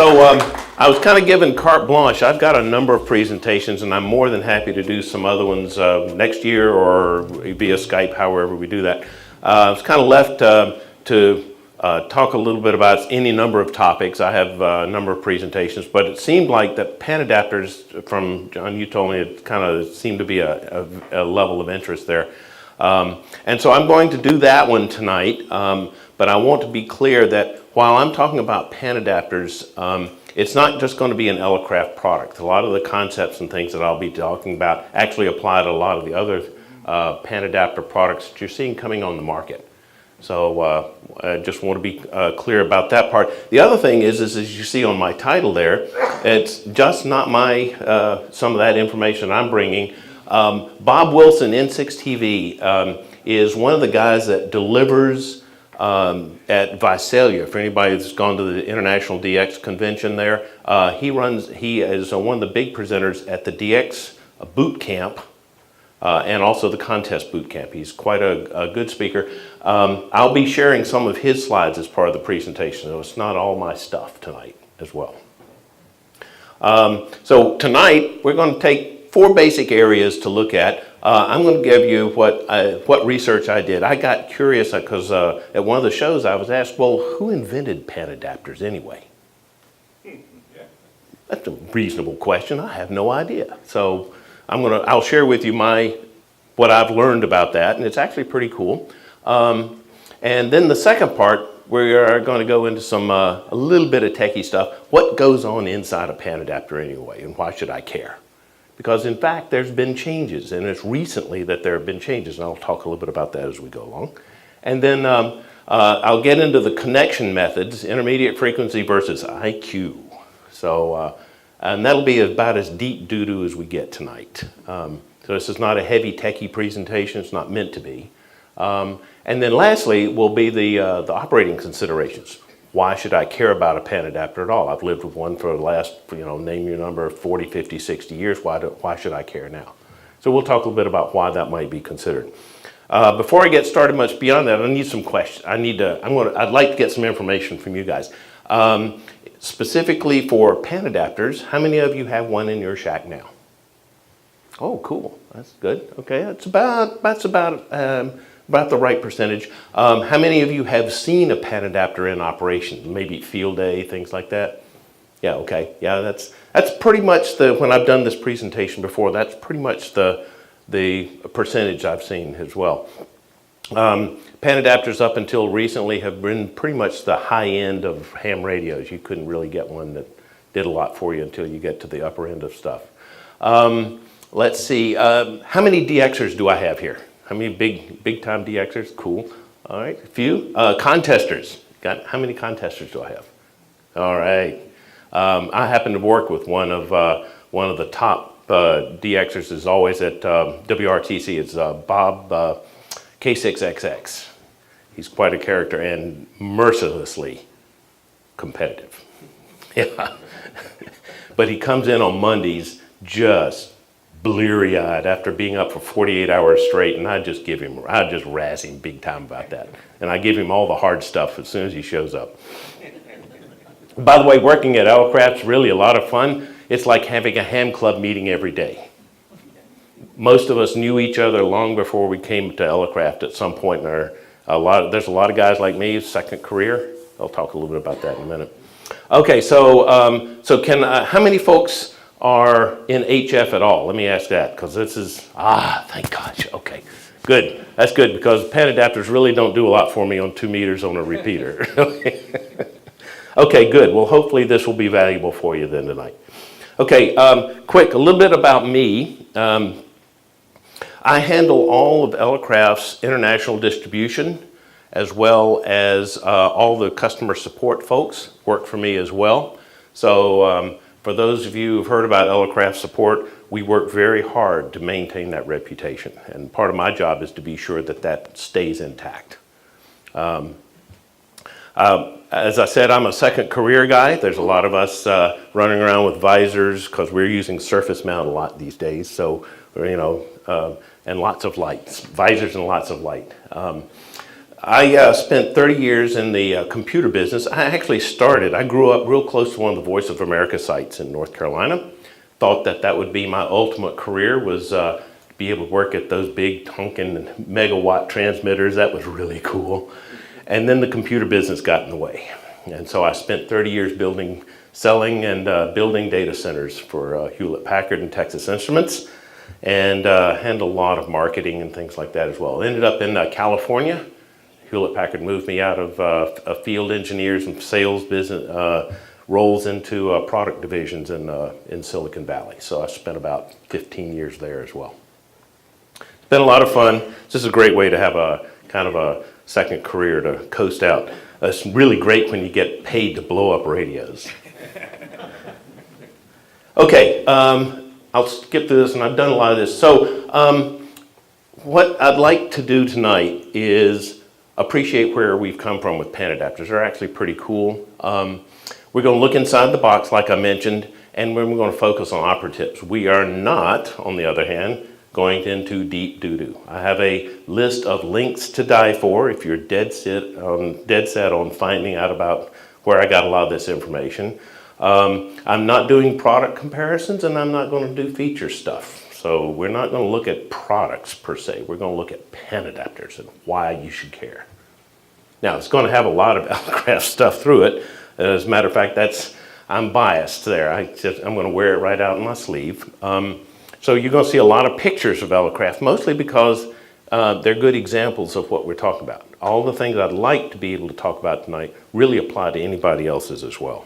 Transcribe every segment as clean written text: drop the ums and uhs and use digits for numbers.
I was kind of given carte blanche. I've got a number of presentations, and I'm more than happy to do some other ones next year or via Skype, however we do that. I was kind of left to talk a little bit about any number of topics. I have a number of presentations, but it seemed like that Panadapters, from John, you told me it kind of seemed to be a level of interest there. And so I'm going to do that one tonight, but I want to be clear that while I'm talking about Panadapters, it's not just going to be an Elecraft product. A lot of the concepts and things that I'll be talking about actually apply to a lot of the other Panadapter products that you're seeing coming on the market. So I just want to be clear about that part. The other thing is as you see on my title there, it's just not my some of that information I'm bringing. Bob Wilson, N6 TV, is one of the guys that delivers at Visalia. For anybody that's gone to the International DX Convention there, he is one of the big presenters at the DX boot camp and also the contest boot camp. He's quite a good speaker. I'll be sharing some of his slides as part of the presentation, so it's not all my stuff tonight as well. So tonight we're going to take 4 basic areas to look at. I'm going to give you what research I did. I got curious because at one of the shows I was asked, well, who invented Panadapters anyway? That's a reasonable question. I have no idea. So I'll share with you what I've learned about that, and it's actually pretty cool. And then the second part, we are going to go into some a little bit of techie stuff. What goes on inside a Panadapter anyway, and why should I care? Because in fact, there's been changes, and it's recently that there have been changes, and I'll talk a little bit about that as we go along. And then I'll get into the connection methods, intermediate frequency versus IQ. So, and that'll be about as deep doo-doo as we get tonight. So this is not a heavy techie presentation, it's not meant to be. And then lastly will be the operating considerations. Why should I care about a Panadapter at all? I've lived with one for the last, name your number, 40, 50, 60 years. Why should I care now? So we'll talk a little bit about why that might be considered. Before I get started much beyond that, I need some questions. I'd like to get some information from you guys. Specifically for Panadapters, how many of you have one in your shack now? Oh, cool. That's good. Okay, that's about the right percentage. How many of you have seen a Panadapter in operation? Maybe field day, things like that? Yeah, okay. Yeah, that's pretty much when I've done this presentation before, that's pretty much the percentage I've seen as well. Panadapters up until recently have been pretty much the high end of ham radios. You couldn't really get one that did a lot for you until you get to the upper end of stuff. Let's see, how many DXers do I have here? How many big time DXers? Cool. All right, a few. Contesters. How many contesters do I have? All right. I happen to work with one of the top DXers is always at WRTC. It's Bob K6XX. He's quite a character and mercilessly competitive. Yeah. But he comes in on Mondays just bleary-eyed after being up for 48 hours straight, and I just razz him big time about that. And I give him all the hard stuff as soon as he shows up. By the way, working at Elecraft's really a lot of fun. It's like having a ham club meeting every day. Most of us knew each other long before we came to Elecraft at some point in there's a lot of guys like me, second career. I'll talk a little bit about that in a minute. Okay, so how many folks are in HF at all? Let me ask that, because this is, thank gosh, okay. Good, that's good, because Panadapters really don't do a lot for me on 2 meters on a repeater. Okay, good, well hopefully this will be valuable for you then tonight. Okay, quick, a little bit about me. I handle all of Elecraft's international distribution, as well as all the customer support folks work for me as well. So for those of you who've heard about Elecraft support, we work very hard to maintain that reputation. And part of my job is to be sure that that stays intact. As I said, I'm a second career guy. There's a lot of us running around with visors because we're using surface mount a lot these days. So, and lots of lights, visors and lots of light. I spent 30 years in the computer business. I grew up real close to one of the Voice of America sites in North Carolina. Thought that that would be my ultimate career, was to be able to work at those big honking megawatt transmitters. That was really cool. And then the computer business got in the way. And so I spent 30 years selling and building data centers for Hewlett Packard and Texas Instruments, and handled a lot of marketing and things like that as well. Ended up in California. Hewlett Packard moved me out of field engineers and sales business roles into product divisions in Silicon Valley. So I spent about 15 years there as well. It's been a lot of fun. It's just a great way to have a kind of a second career to coast out. It's really great when you get paid to blow up radios. Okay, I'll skip through this, and I've done a lot of this. So what I'd like to do tonight is appreciate where we've come from with Panadapters. They're actually pretty cool. We're going to look inside the box, like I mentioned, and we're going to focus on opera tips. We are not, on the other hand, going into deep doo-doo. I have a list of links to die for if you're dead set on finding out about where I got a lot of this information. I'm not doing product comparisons, and I'm not going to do feature stuff. So we're not going to look at products per se. We're going to look at Panadapters and why you should care. Now, it's going to have a lot of Elecraft stuff through it. As a matter of fact, I'm biased there. I'm going to wear it right out in my sleeve. So you're going to see a lot of pictures of Elecraft, mostly because they're good examples of what we're talking about. All the things I'd like to be able to talk about tonight really apply to anybody else's as well.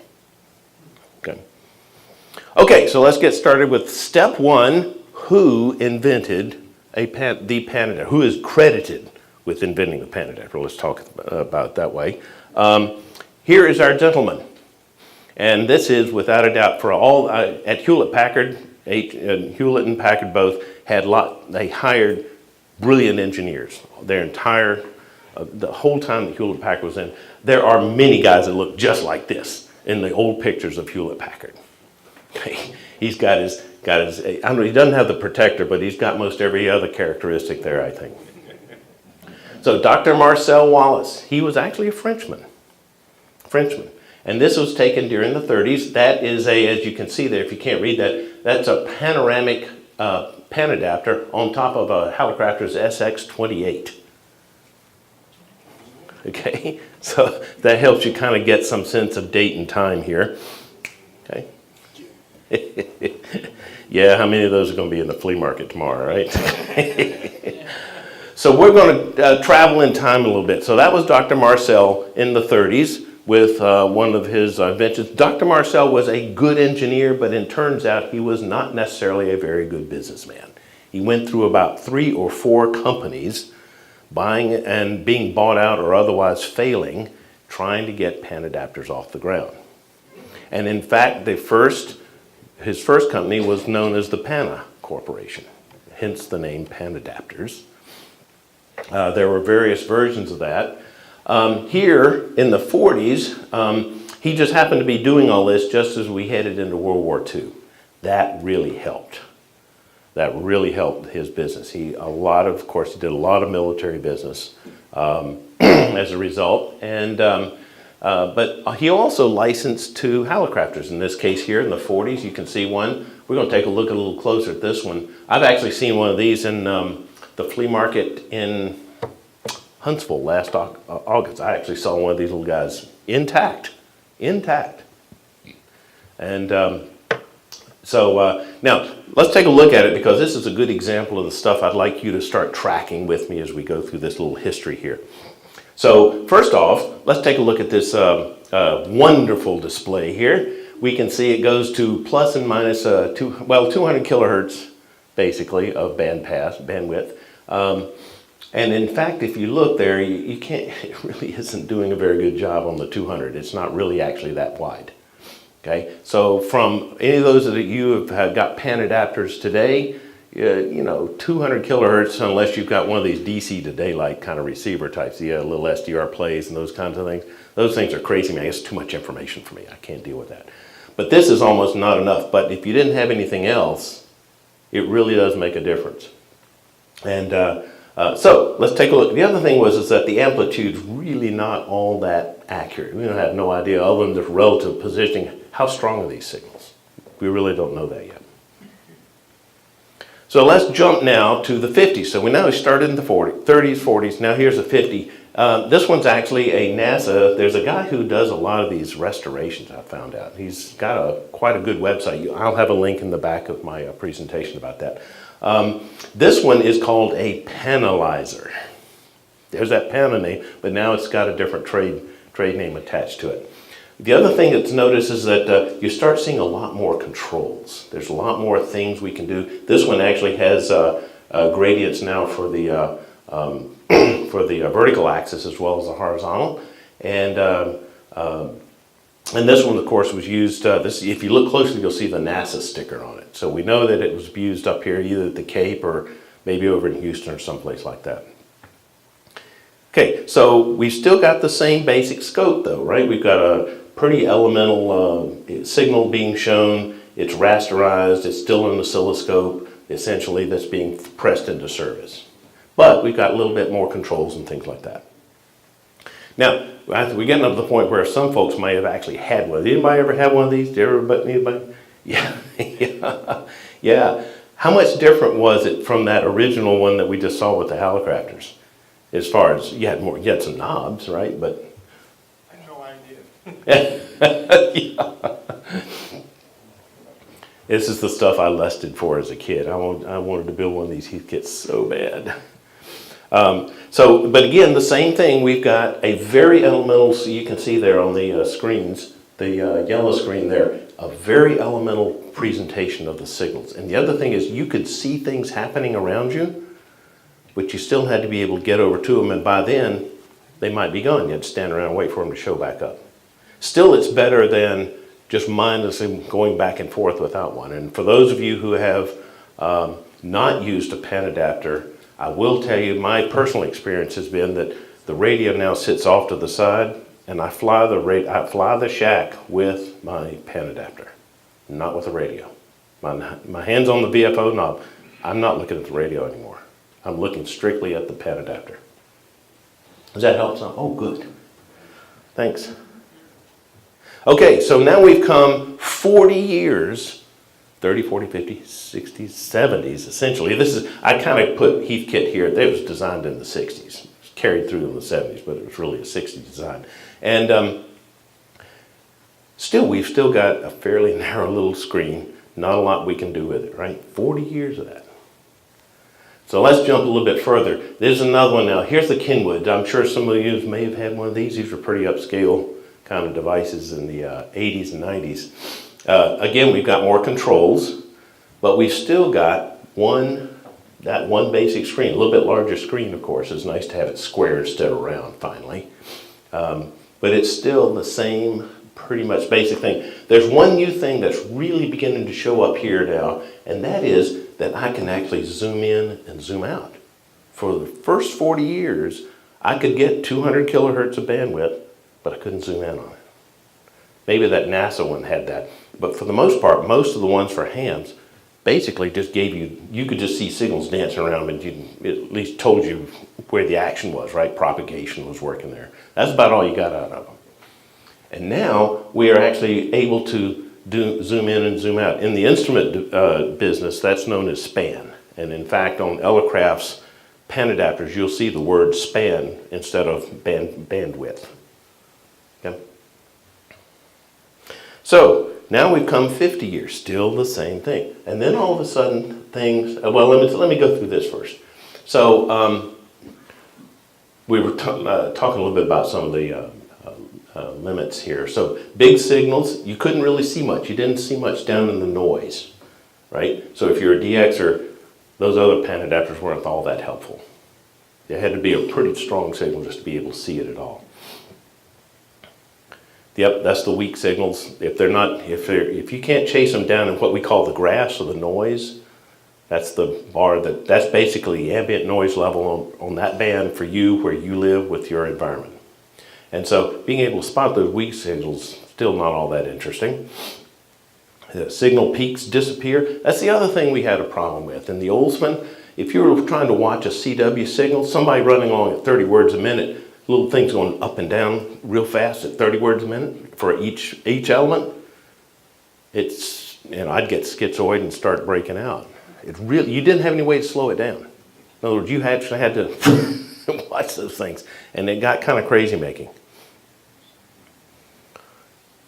Okay, so let's get started with step one. Who invented the Panadapter? Who is credited with inventing the Panadapter? Let's talk about it that way. Here is our gentleman. And this is, without a doubt, for all, at Hewlett Packard, Hewlett and Packard both they hired brilliant engineers. The whole time that Hewlett Packard was in, there are many guys that look just like this in the old pictures of Hewlett Packard. Okay. He's got his, I don't know, he doesn't have the protector, but he's got most every other characteristic there, I think. So Dr. Marcel Wallace, he was actually a Frenchman. And this was taken during the 30s. That is as you can see there, if you can't read that, that's a panoramic Panadapter on top of a Elecraft's SX28. Okay, so that helps you kind of get some sense of date and time here. Okay. Yeah, how many of those are going to be in the flea market tomorrow, right? So we're going to travel in time a little bit. So that was Dr. Marcel in the 30s with one of his inventions. Dr. Marcel was a good engineer, but it turns out he was not necessarily a very good businessman. He went through about 3 or 4 companies, buying and being bought out or otherwise failing, trying to get Panadapters off the ground. And in fact, his first company was known as the Pana Corporation, hence the name Panadapters. There were various versions of that. Here in the 40s, he just happened to be doing all this just as we headed into World War II. That really helped. That really helped his business. He did a lot of military business as a result. And but he also licensed to Elecrafters. In this case here in the 40s, you can see one. We're going to take a look a little closer at this one. I've actually seen one of these in the flea market in Huntsville last August. I actually saw one of these little guys intact. And so now let's take a look at it, because this is a good example of the stuff I'd like you to start tracking with me as we go through this little history here. So first off, let's take a look at this wonderful display here. We can see it goes to plus and minus 200 kilohertz, basically, of bandwidth. And in fact, if you look there, you can't, it really isn't doing a very good job on the 200. It's not really actually that wide. Okay, so from any of those that you have got Panadapters today, 200 kilohertz, unless you've got one of these DC to daylight kind of receiver types, little SDR plays and those kinds of things. Those things are crazy, man. It's too much information for me. I can't deal with that. But this is almost not enough. But if you didn't have anything else, it really does make a difference. And So let's take a look. The other thing is that the amplitude's really not all that accurate. We don't have no idea, other than the relative positioning, how strong are these signals. We really don't know that yet. So let's jump now to the 50s. So we know we started in the 30s, 40s. Now here's a 50. This one's actually a NASA. There's a guy who does a lot of these restorations, I found out. He's got quite a good website. I'll have a link in the back of my presentation about that. This one is called a panelizer. There's that Pana name, but now it's got a different trade name attached to it. The other thing that's noticed is that you start seeing a lot more controls. There's a lot more things we can do. This one actually has gradients now for the for the vertical axis as well as the horizontal, and this one, of course, was used. If you look closely, you'll see the NASA sticker on it. So we know that it was used up here, either at the Cape or maybe over in Houston or someplace like that. Okay, so we've still got the same basic scope, though, right? We've got a pretty elemental signal being shown. It's rasterized. It's still an oscilloscope, essentially, that's being pressed into service. But we've got a little bit more controls and things like that. Now, we're getting up to the point where some folks might have actually had one. Did anybody ever have one of these? Did anybody? Yeah. Yeah. How much different was it from that original one that we just saw with the Elecrafters? As far as, you had some knobs, right? But I have no idea. yeah. This is the stuff I lusted for as a kid. I wanted to build one of these Heath kits so bad. But again, the same thing. We've got a very elemental, so you can see there on the screens, the yellow screen there, a very elemental presentation of the signals. And the other thing is you could see things happening around you, but you still had to be able to get over to them, and by then, they might be gone. You had to stand around and wait for them to show back up. Still, it's better than just mindlessly going back and forth without one. And for those of you who have not used a Panadapter, I will tell you my personal experience has been that the radio now sits off to the side, and I fly the shack with my Panadapter, not with the radio. My hand's on the VFO knob. I'm not looking at the radio anymore. I'm looking strictly at the Panadapter. Does that help some? Oh, good. Thanks. Okay, so now we've come 40 years, 30, 40, 50, 60s, 70s, essentially. I kind of put Heath kit here. It was designed in the 60s. It was carried through in the 70s, but it was really a 60s design. And we've still got a fairly narrow little screen. Not a lot we can do with it, right? 40 years of that. So let's jump a little bit further. There's another one now. Here's the Kenwood. I'm sure some of you may have had one of these. These were pretty upscale kind of devices in the 80s and 90s. Again, we've got more controls, but we've still got that one basic screen. A little bit larger screen, of course. It's nice to have it square instead of round, finally. But it's still the same pretty much basic thing. There's one new thing that's really beginning to show up here now, and that is that I can actually zoom in and zoom out. For the first 40 years, I could get 200 kilohertz of bandwidth, but I couldn't zoom in on it. Maybe that NASA one had that. But for the most part, most of the ones for hams basically just gave you could just see signals dancing around, and it at least told you where the action was, right? Propagation was working there. That's about all you got out of them. And now we are actually able to zoom in and zoom out. In the instrument business, that's known as span. And in fact, on Elecraft's Panadapters, you'll see the word span instead of bandwidth. Okay? So now we've come 50 years, still the same thing. And then all of a sudden things, well, let me go through this first. So we were talking a little bit about some of the limits here. So big signals, you couldn't really see much. You didn't see much down in the noise, right? So if you're a DXer, those other Panadapters weren't all that helpful. It had to be a pretty strong signal just to be able to see it at all. Yep, that's the weak signals. If you can't chase them down in what we call the grass or the noise, that's the bar that's basically ambient noise level on that band for you where you live with your environment. And so being able to spot those weak signals, still not all that interesting. The signal peaks disappear. That's the other thing we had a problem with. In the Oldsman, if you were trying to watch a CW signal, somebody running along at 30 words a minute, little things going up and down real fast at 30 words a minute for each element, it's, I'd get schizoid and start breaking out. It really, you didn't have any way to slow it down. In other words, you actually had to watch those things, and it got kind of crazy making.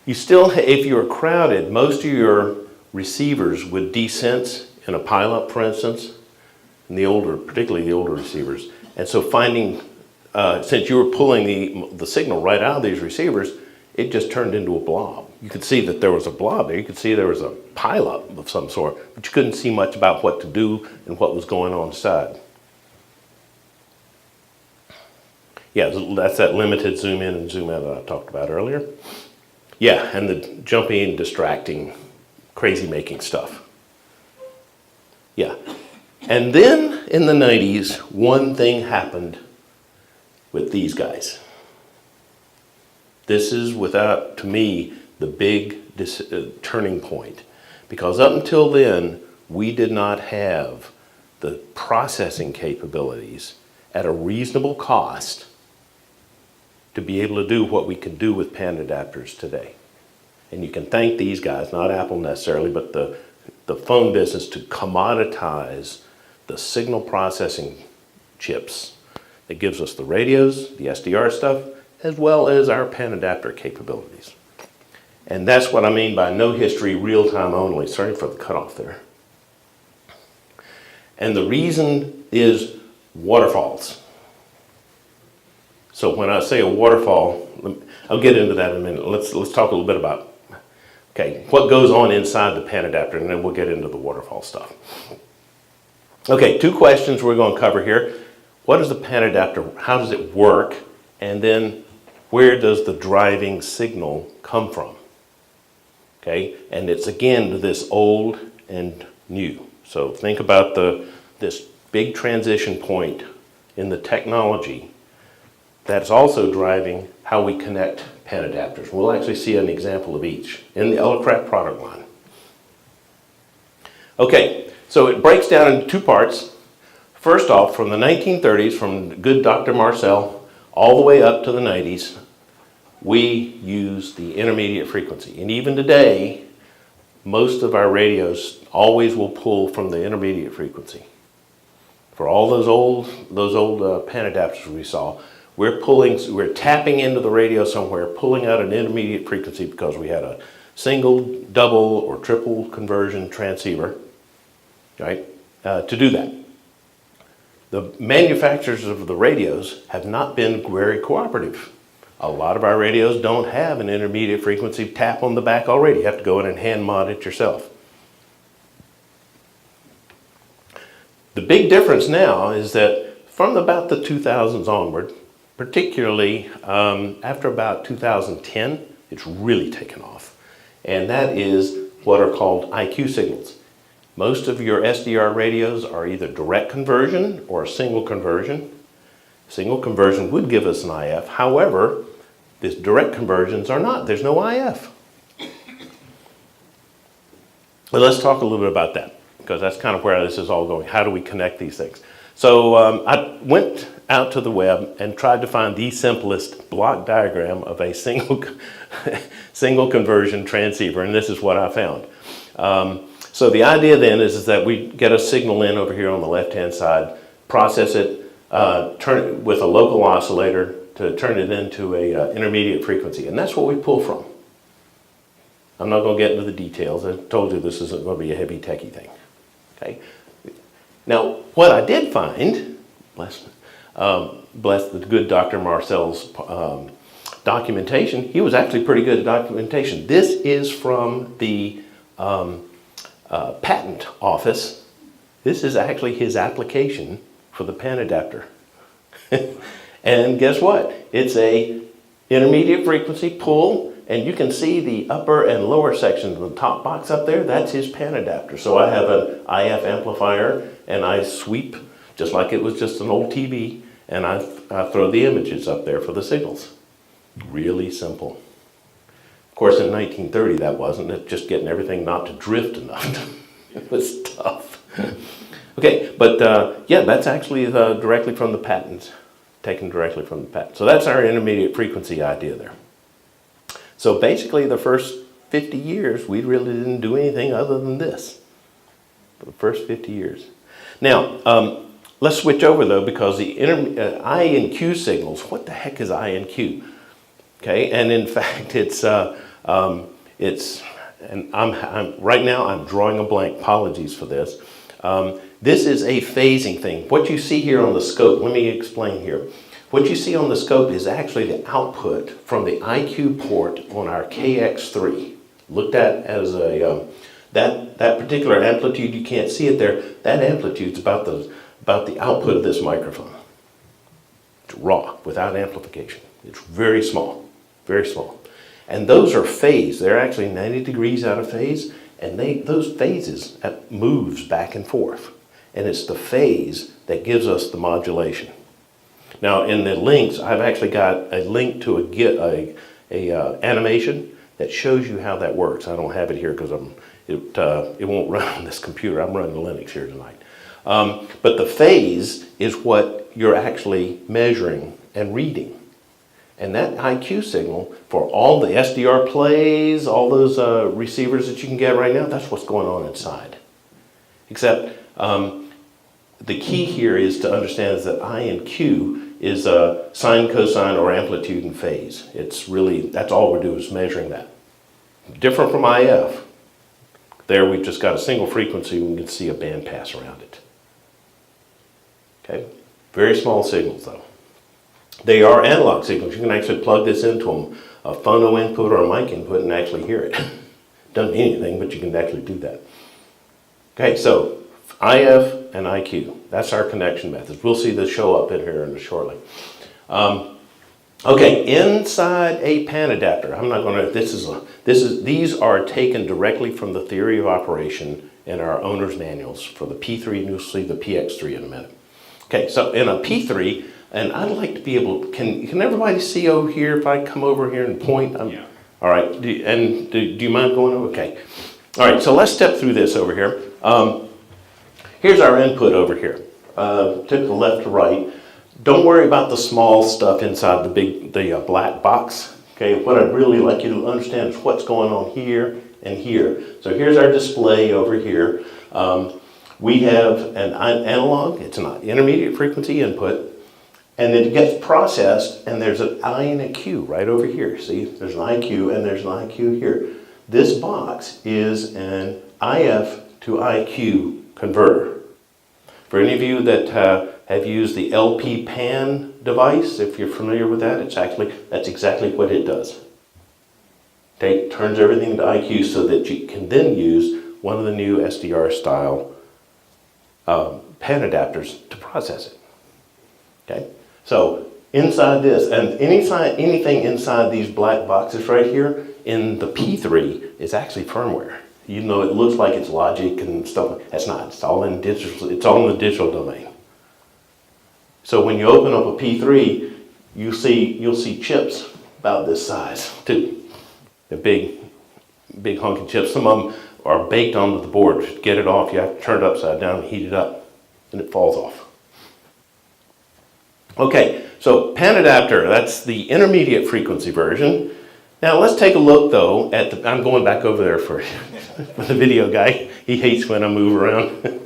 You still, if you were crowded, most of your receivers would desense in a pileup, for instance, and particularly the older receivers. And so finding, since you were pulling the signal right out of these receivers, it just turned into a blob. You could see that there was a blob there. You could see there was a pileup of some sort, but you couldn't see much about what to do and what was going on inside. Yeah, that's that limited zoom in and zoom out that I talked about earlier. Yeah, and the jumping, distracting, crazy making stuff. Yeah. And then in the 90s, one thing happened with these guys. This is, without, to me, the big turning point. Because up until then, we did not have the processing capabilities at a reasonable cost to be able to do what we can do with Panadapters today. And you can thank these guys, not Apple necessarily, but the phone business, to commoditize the signal processing chips that gives us the radios, the SDR stuff, as well as our Panadapter capabilities. And that's what I mean by no history, real time only. Sorry for the cutoff there. And the reason is waterfalls. So when I say a waterfall, I'll get into that in a minute. Let's talk a little bit about, okay, what goes on inside the Panadapter, and then we'll get into the waterfall stuff. Okay, 2 questions we're going to cover here. What is the Panadapter? How does it work? And then where does the driving signal come from? Okay, and it's again this old and new. So think about this big transition point in the technology that's also driving how we connect Panadapters. We'll actually see an example of each in the Elecraft product line. Okay, so it breaks down into 2 parts. First off, from the 1930s, from good Dr. Marcel, all the way up to the 90s, we use the intermediate frequency. And even today, most of our radios always will pull from the intermediate frequency. For all those old Panadapters we saw, we're tapping into the radio somewhere, pulling out an intermediate frequency because we had a single, double, or triple conversion transceiver, right, to do that. The manufacturers of the radios have not been very cooperative. A lot of our radios don't have an intermediate frequency tap on the back already. You have to go in and hand mod it yourself. The big difference now is that from about the 2000s onward, particularly after about 2010, it's really taken off. And that is what are called IQ signals. Most of your SDR radios are either direct conversion or a single conversion. Single conversion would give us an IF. However, these direct conversions are not. There's no IF. But let's talk a little bit about that, because that's kind of where this is all going. How do we connect these things? So I went out to the web and tried to find the simplest block diagram of a single conversion transceiver, and this is what I found. So the idea then is that we get a signal in over here on the left-hand side, process it, turn it with a local oscillator to turn it into a intermediate frequency, and that's what we pull from. I'm not going to get into the details. I told you this isn't going to be a heavy techie thing. Okay. Now, what I did find, bless the good Dr. Marcel's documentation, he was actually pretty good at documentation. This is from the patent office. This is actually his application for the Panadapter. And guess what? It's a intermediate frequency pull, and you can see the upper and lower sections of the top box up there. That's his Panadapter. So I have an IF amplifier, and I sweep just like it was just an old TV, and I throw the images up there for the signals. Really simple. Of course, in 1930, that wasn't it, just getting everything not to drift enough. It was tough. Okay, but yeah, that's actually directly from the patents, taken directly from the patent. So that's our intermediate frequency idea there. So basically the first 50 years, we really didn't do anything other than this. For the first 50 years. Now, let's switch over though, because the I and Q signals, what the heck is I and Q? Okay, and in fact, and right now I'm drawing a blank, apologies for this. This is a phasing thing. What you see here on the scope, let me explain here. What you see on the scope is actually the output from the IQ port on our KX3. Looked at as a, that particular amplitude, you can't see it there, that amplitude's about the output of this microphone. It's raw, without amplification. It's very small, very small. And those are phased. They're actually 90 degrees out of phase, and those phases moves back and forth. And it's the phase that gives us the modulation. Now in the links, I've actually got a link to a animation that shows you how that works. I don't have it here because it won't run on this computer. I'm running Linux here tonight. But the phase is what you're actually measuring and reading. And that IQ signal for all the SDR plays, all those receivers that you can get right now, that's what's going on inside. Except the key here is to understand is that I and Q is sine, cosine, or amplitude and phase. It's really, that's all we do is measuring that. Different from IF. There we've just got a single frequency, we can see a band pass around it. Okay, very small signals though. They are analog signals. You can actually plug this into a phono input or a mic input and actually hear it. Doesn't mean anything, but you can actually do that. Okay, so IF and IQ, that's our connection methods. We'll see this show up in here shortly. Okay, inside a Panadapter, I'm not going to, these are taken directly from the theory of operation in our owner's manuals for the P3, and you'll see the PX3 in a minute. Okay, so in a P3, and I'd like to be able, can everybody see over here if I come over here and point? Yeah. All right, do you mind going over? Okay. All right, so let's step through this over here. Here's our input over here. To the left to right. Don't worry about the small stuff inside the black box. Okay, what I'd really like you to understand is what's going on here and here. So here's our display over here. We have an analog, it's an intermediate frequency input, and it gets processed, and there's an I and a Q right over here. See, there's an IQ and there's an IQ here. This box is an IF to IQ converter. For any of you that have used the LP pan device, if you're familiar with that, that's exactly what it does. Okay, turns everything to IQ so that you can then use one of the new SDR style Panadapters to process it. Okay, so inside this, and anything inside these black boxes right here in the P3 is actually firmware. Even though it looks like it's logic and stuff, it's not. It's all in digital. It's all in the digital domain. So when you open up a P3, you'll see chips about this size too. They're big honking chips. Some of them are baked onto the board. To get it off, you have to turn it upside down and heat it up, and it falls off. Okay, so Panadapter, that's the intermediate frequency version. Now let's take a look though at the, I'm going back over there for the video guy. He hates when I move around.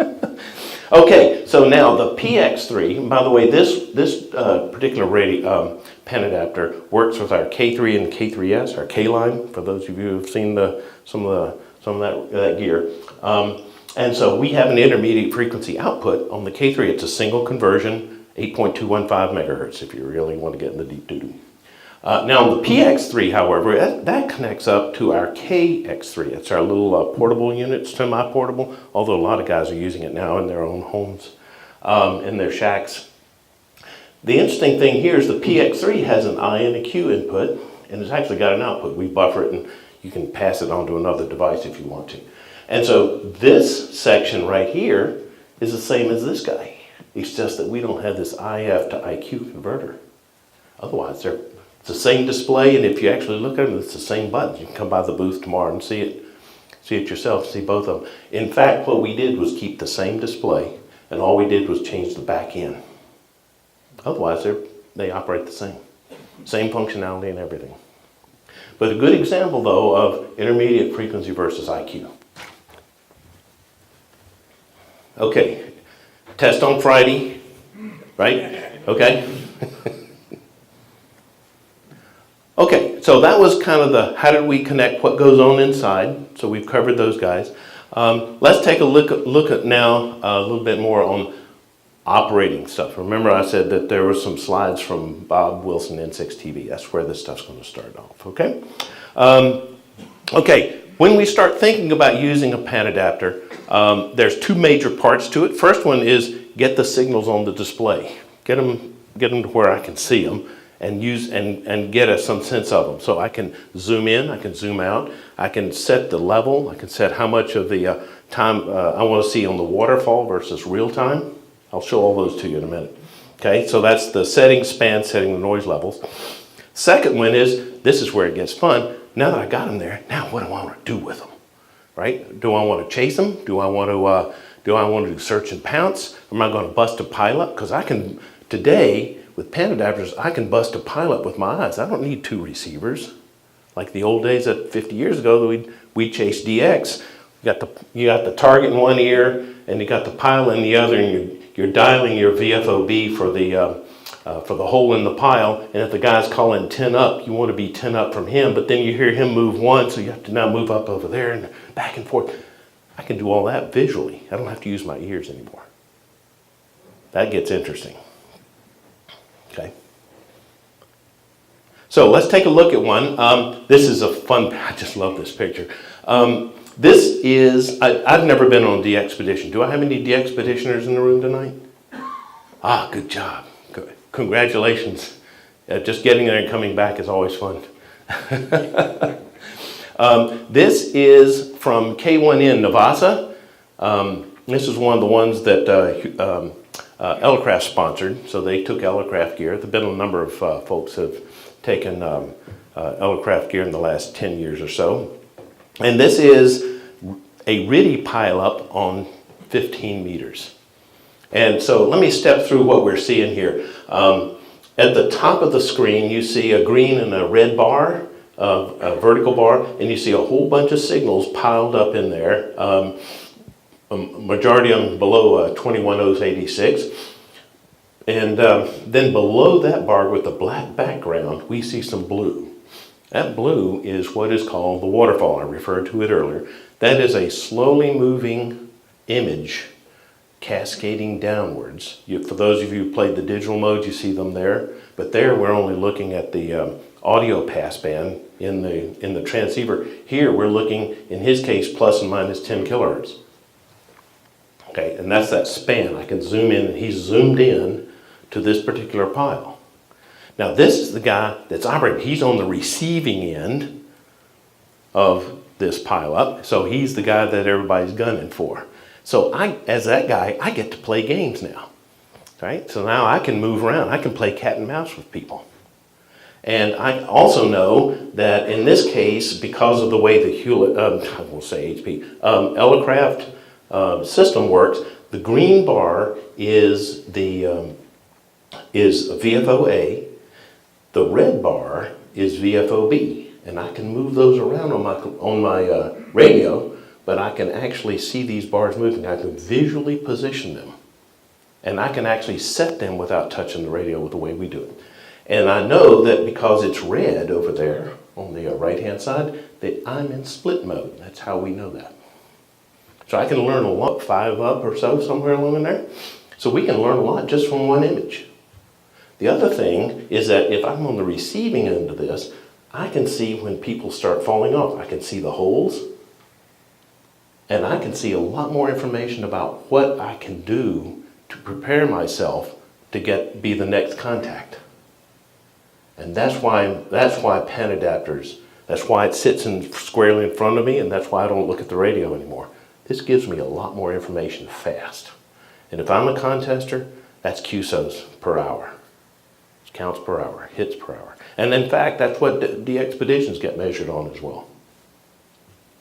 Okay, so now the PX3, by the way, this particular Panadapter works with our K3 and K3S, our K-line, for those of you who've seen some of that gear. And so we have an intermediate frequency output on the K3. It's a single conversion, 8.215 megahertz, if you really want to get in the deep doo-doo. Now the PX3, however, that connects up to our KX3. It's our little portable unit, semi-portable, although a lot of guys are using it now in their own homes, in their shacks. The interesting thing here is the PX3 has an I and a Q input, and it's actually got an output. We buffer it, and you can pass it on to another device if you want to. And so this section right here is the same as this guy. It's just that we don't have this IF to IQ converter. Otherwise, it's the same display, and if you actually look at them, it's the same buttons. You can come by the booth tomorrow and see it yourself, see both of them. In fact, what we did was keep the same display, And all we did was change the back end. Otherwise, they operate the same. Same functionality and everything. But a good example, though, of intermediate frequency versus IQ. Okay, test on Friday, right? Okay. Okay, so that was kind of the how did we connect what goes on inside. So we've covered those guys. Let's take a look at now a little bit more on operating stuff. Remember I said that there were some slides from Bob Wilson N6 TV. That's where this stuff's going to start off, okay? Okay, when we start thinking about using a pan adapter, there's two major parts to it. First one is get the signals on the display. Get them to where I can see them and use and get some sense of them. So I can zoom in, I can zoom out, I can set the level, I can set how much of the time I want to see on the waterfall versus real time. I'll show all those to you in a minute. Okay, so that's the setting, span, setting the noise levels. Second one is, this is where it gets fun. Now that I got them there, now what do I want to do with them? Right? Do I want to chase them? Do I want to do search and pounce? Am I going to bust a pilot? Because I can, today, with pan adapters, I can bust a pilot with my eyes. I don't need two receivers. Like the old days that 50 years ago, we'd chase DX. You got the target in one ear, and you got the pilot in the other, and you're dialing your VFOB for the hole in the pile, and if the guy's calling 10 up, you want to be 10 up from him, but then you hear him move one, so you have to now move up over there and back and forth. I can do all that visually. I don't have to use my ears anymore. That gets interesting. Okay. So let's take a look at one. This is a fun, I just love this picture. This is, I've never been on a DXpedition. Do I have any DXpeditioners in the room tonight? Ah, good job. Good. Congratulations. Just getting there and coming back is always fun. This is from K1N Navasa. This is one of the ones that Elecraft sponsored. So they took Elecraft gear. There have been a number of folks have taken Elecraft gear in the last 10 years or so. And this is a RIDI pileup on 15 meters. And so let me step through what we're seeing here. At the top of the screen, you see a green and a red bar, a vertical bar, and you see a whole bunch of signals piled up in there. A majority of them below 21086. And then below that bar with the black background, we see some blue. That blue is what is called the waterfall. I referred to it earlier. That is a slowly moving image cascading downwards. For those of you who played the digital mode, you see them there. But there we're only looking at the audio passband in the transceiver. Here we're looking, in his case, plus and minus 10 kilohertz. Okay, and that's that span. I can zoom in, and he's zoomed in to this particular pile. Now this is the guy that's operating. He's on the receiving end of this pileup, so he's the guy that everybody's gunning for. So as that guy, I get to play games now, right? So now I can move around. I can play cat and mouse with people. And I also know that in this case, because of the way the Hewlett, I won't say HP, Elecraft system works, the green bar is the is VFO-A. The red bar is VFO-B, and I can move those around on my radio, but I can actually see these bars moving. I can visually position them, and I can actually set them without touching the radio with the way we do it. And I know that because it's red over there on the right-hand side, that I'm in split mode. That's how we know that. So I can learn a lot, 5 up or so, somewhere along in there. So we can learn a lot just from one image. The other thing is that if I'm on the receiving end of this, I can see when people start falling off. I can see the holes, and I can see a lot more information about what I can do to prepare myself to be the next contact. And that's why pan adapters, that's why it sits squarely in front of me, and that's why I don't look at the radio anymore. This gives me a lot more information fast. And if I'm a contester, that's QSOs per hour. Counts per hour, hits per hour. And in fact, that's what DXpeditions get measured on as well.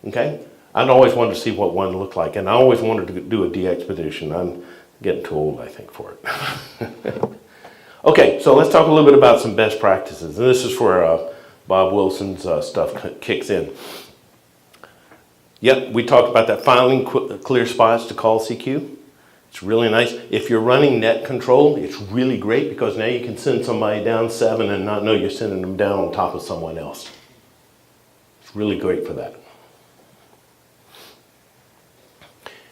Okay? I'd always wanted to see what one looked like, and I always wanted to do a DXpedition. Getting too old, I think, for it. Okay, so let's talk a little bit about some best practices. And this is where Bob Wilson's stuff kicks in. Yep, we talked about that filing clear spots to call CQ. It's really nice. If you're running net control, it's really great because now you can send somebody down 7 and not know you're sending them down on top of someone else. It's really great for that.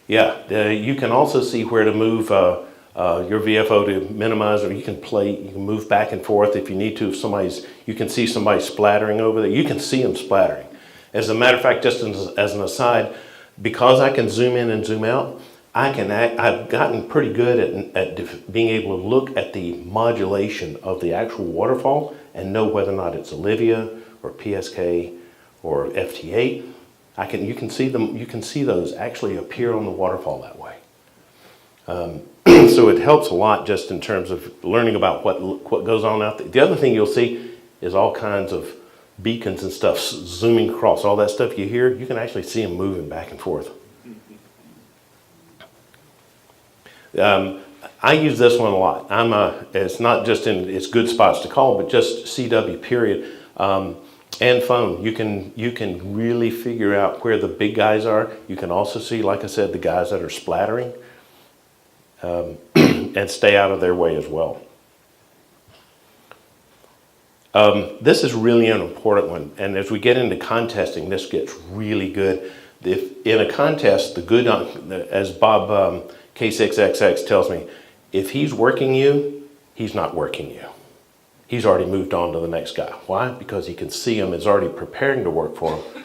Yeah, you can also see where to move your VFO to minimize, or you can move back and forth if you need to. If you can see somebody splattering over there. You can see them splattering. As a matter of fact, just as an aside, because I can zoom in and zoom out, I've gotten pretty good at being able to look at the modulation of the actual waterfall and know whether or not it's Olivia or PSK or FT8. You can see them. You can see those actually appear on the waterfall that way. So it helps a lot just in terms of learning about what goes on out there. The other thing you'll see is all kinds of beacons and stuff zooming across. All that stuff you hear, you can actually see them moving back and forth. I use this one a lot. It's not just in its good spots to call, but just CW period. And phone, you can really figure out where the big guys are. You can also see, like I said, the guys that are splattering, and stay out of their way as well. This is really an important one, and as we get into contesting, this gets really good. If in a contest, as Bob K6XX tells me, if he's working you, he's not working you. He's already moved on to the next guy. Why? Because he can see him is already preparing to work for him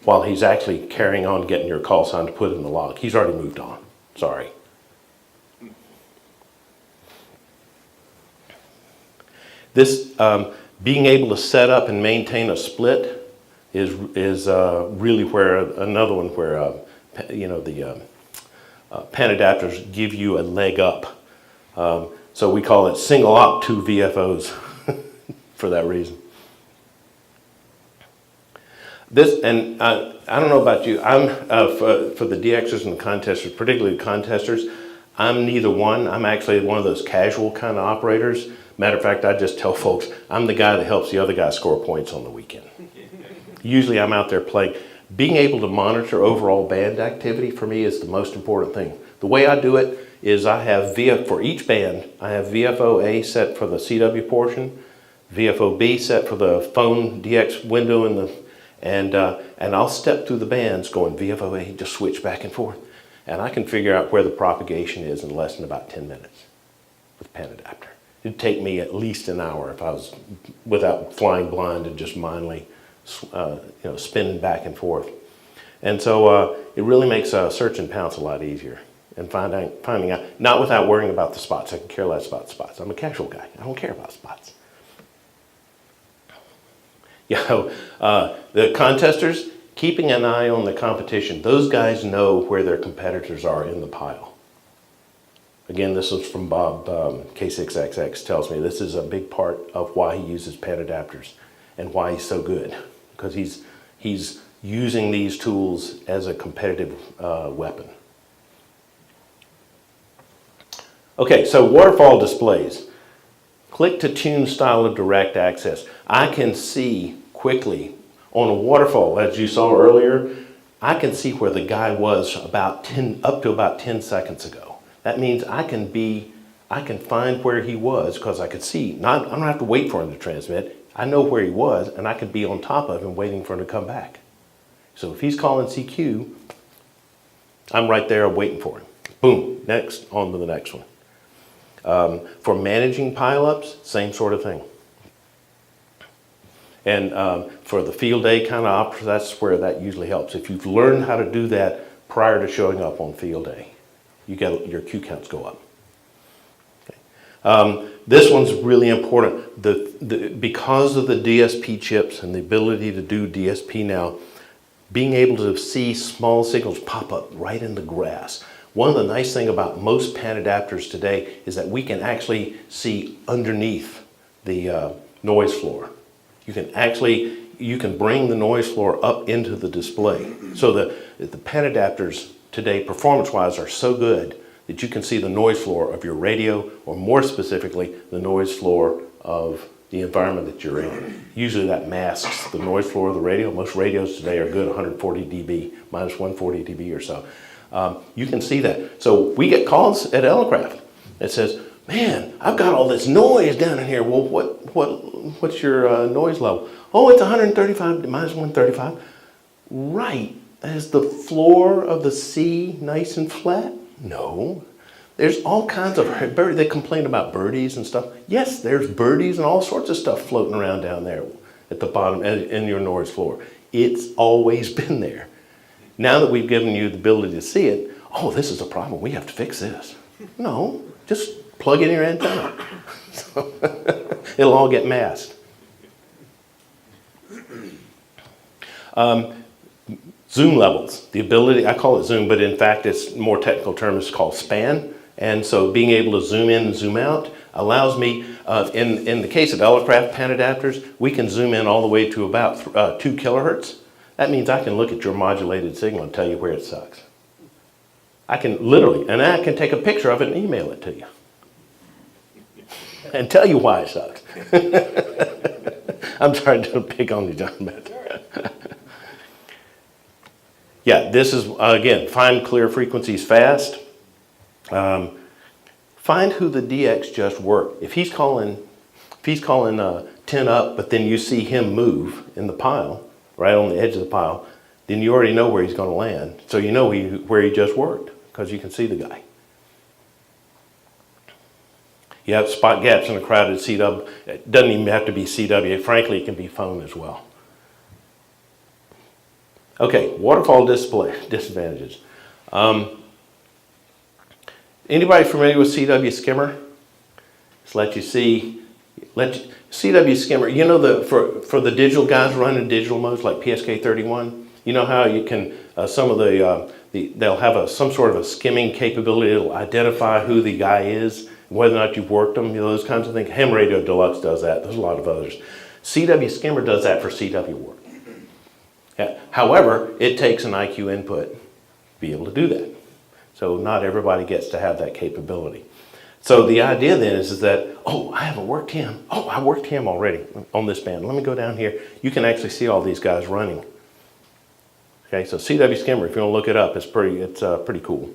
while he's actually carrying on getting your call sign to put in the log. He's already moved on. Sorry. This being able to set up and maintain a split is really where another one where the Panadapters give you a leg up. So we call it single op 2 VFOs. For that reason. I don't know about you, I'm for the DXers and the contesters, particularly the contesters, I'm neither one. I'm actually one of those casual kind of operators. Matter of fact, I just tell folks, I'm the guy that helps the other guy score points on the weekend. Usually I'm out there playing. Being able to monitor overall band activity for me is the most important thing. The way I do it is I have for each band, I have VFO A set for the CW portion, VFO B set for the phone DX window and I'll step through the bands going VFO A, just switch back and forth. And I can figure out where the propagation is in less than about 10 minutes with Panadapter. It'd take me at least an hour if I was without flying blind and just mindly spinning back and forth. And so it really makes search and pounce a lot easier and finding out, not without worrying about the spots. I can care less about spots. I'm a casual guy. I don't care about spots. The contesters, keeping an eye on the competition. Those guys know where their competitors are in the pile. Again, this is from Bob K6XX tells me this is a big part of why he uses Panadapters and why he's so good, because he's using these tools as a competitive weapon. Okay, so waterfall displays. Click to tune style of direct access. I can see quickly on a waterfall, as you saw earlier, I can see where the guy was up to about 10 seconds ago. That means I can find where he was because I could see. I don't have to wait for him to transmit. I know where he was and I could be on top of him waiting for him to come back. So if he's calling CQ, I'm right there waiting for him. Boom, next, on to the next one. For managing pileups, same sort of thing. And for the field day kind of operators, that's where that usually helps. If you've learned how to do that prior to showing up on field day, your Q counts go up. Okay. This one's really important. Because of the DSP chips and the ability to do DSP now, being able to see small signals pop up right in the grass. One of the nice things about most Panadapters today is that we can actually see underneath the noise floor. You can bring the noise floor up into the display. So the Panadapters today, performance-wise, are so good that you can see the noise floor of your radio, or more specifically, the noise floor of the environment that you're in. Usually that masks the noise floor of the radio. Most radios today are good 140 dB, minus 140 dB or so. You can see that. So we get calls at Elecraft that says, man, I've got all this noise down in here. Well, what's your noise level? Oh, it's 135, minus 135. Right. Is the floor of the sea nice and flat? No. There's all kinds of birds. They complain about birdies and stuff. Yes, there's birdies and all sorts of stuff floating around down there at the bottom in your noise floor. It's always been there. Now that we've given you the ability to see it, oh, this is a problem. We have to fix this. No, just plug in your antenna. So, it'll all get masked. Zoom levels, the ability, I call it zoom, but in fact it's more technical term, it's called span. And so being able to zoom in and zoom out allows me, in the case of Elecraft Panadapters, we can zoom in all the way to about 2 kilohertz. That means I can look at your modulated signal and tell you where it sucks. I can literally, and I can take a picture of it and email it to you. And tell you why it sucks. I'm trying to pick on you, John, but yeah, this is, again, find clear frequencies fast. Find who the DX just worked. If he's calling 10 up, but then you see him move in the pile, right on the edge of the pile, then you already know where he's going to land. So you know where he just worked, because you can see the guy. You have spot gaps in a crowded CW. It doesn't even have to be CW. Frankly, it can be phone as well. Okay, waterfall display disadvantages. Anybody familiar with CW skimmer? Just let you see. CW skimmer. You know, for the digital guys running digital modes like PSK31. You know how you can some of they'll have some sort of a skimming capability. It'll identify who the guy is, whether or not you've worked them. You know, those kinds of things. Ham Radio Deluxe does that. There's a lot of others. CW skimmer does that for CW work. Yeah. However, it takes an IQ input to be able to do that. So not everybody gets to have that capability. So the idea then is that, oh, I haven't worked him. Oh, I worked him already on this band. Let me go down here. You can actually see all these guys running. Okay, so CW skimmer, if you want to look it up, it's pretty cool.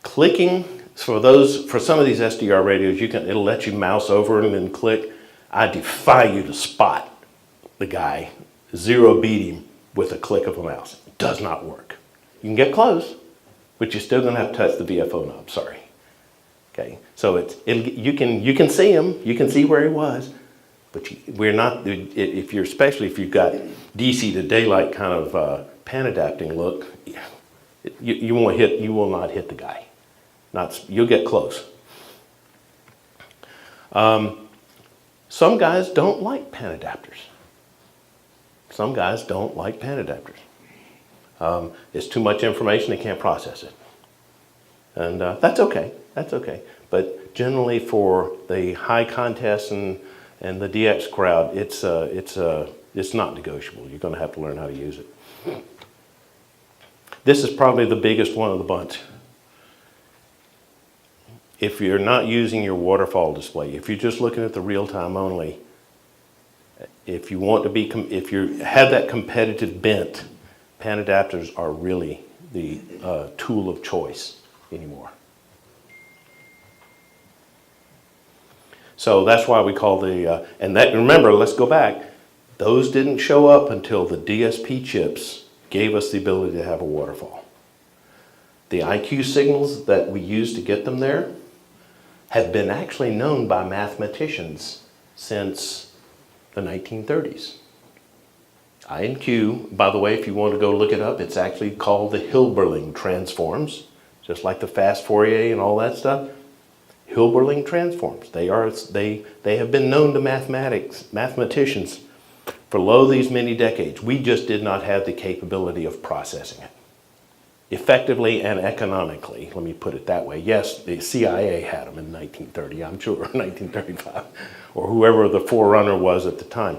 Clicking for some of these SDR radios, it'll let you mouse over and then click. I defy you to spot the guy, zero beat him with a click of a mouse. It does not work. You can get close, but you're still going to have to touch the VFO knob. Sorry. Okay, so you can see him, you can see where he was, but we're not. Especially if you've got DC to daylight kind of panadapting look, you will not hit the guy. You'll get close. Some guys don't like Panadapters. Some guys don't like Panadapters. It's too much information, they can't process it. And that's okay, that's okay. But generally for the high contests and the DX crowd, it's not negotiable. You're gonna have to learn how to use it. This is probably the biggest one of the bunch. If you're not using your waterfall display, if you're just looking at the real time only, if you have that competitive bent, Panadapters are really the tool of choice anymore. So that's why we call remember, let's go back. Those didn't show up until the DSP chips gave us the ability to have a waterfall. The IQ signals that we use to get them there have been actually known by mathematicians since the 1930s. I and Q, by the way, if you want to go look it up, it's actually called the Hilberling transforms, just like the fast Fourier and all that stuff. Hilberling transforms. They have been known to mathematicians for these many decades. We just did not have the capability of processing it effectively and economically, let me put it that way. Yes, the CIA had them in 1930, I'm sure, 1935, or whoever the forerunner was at the time.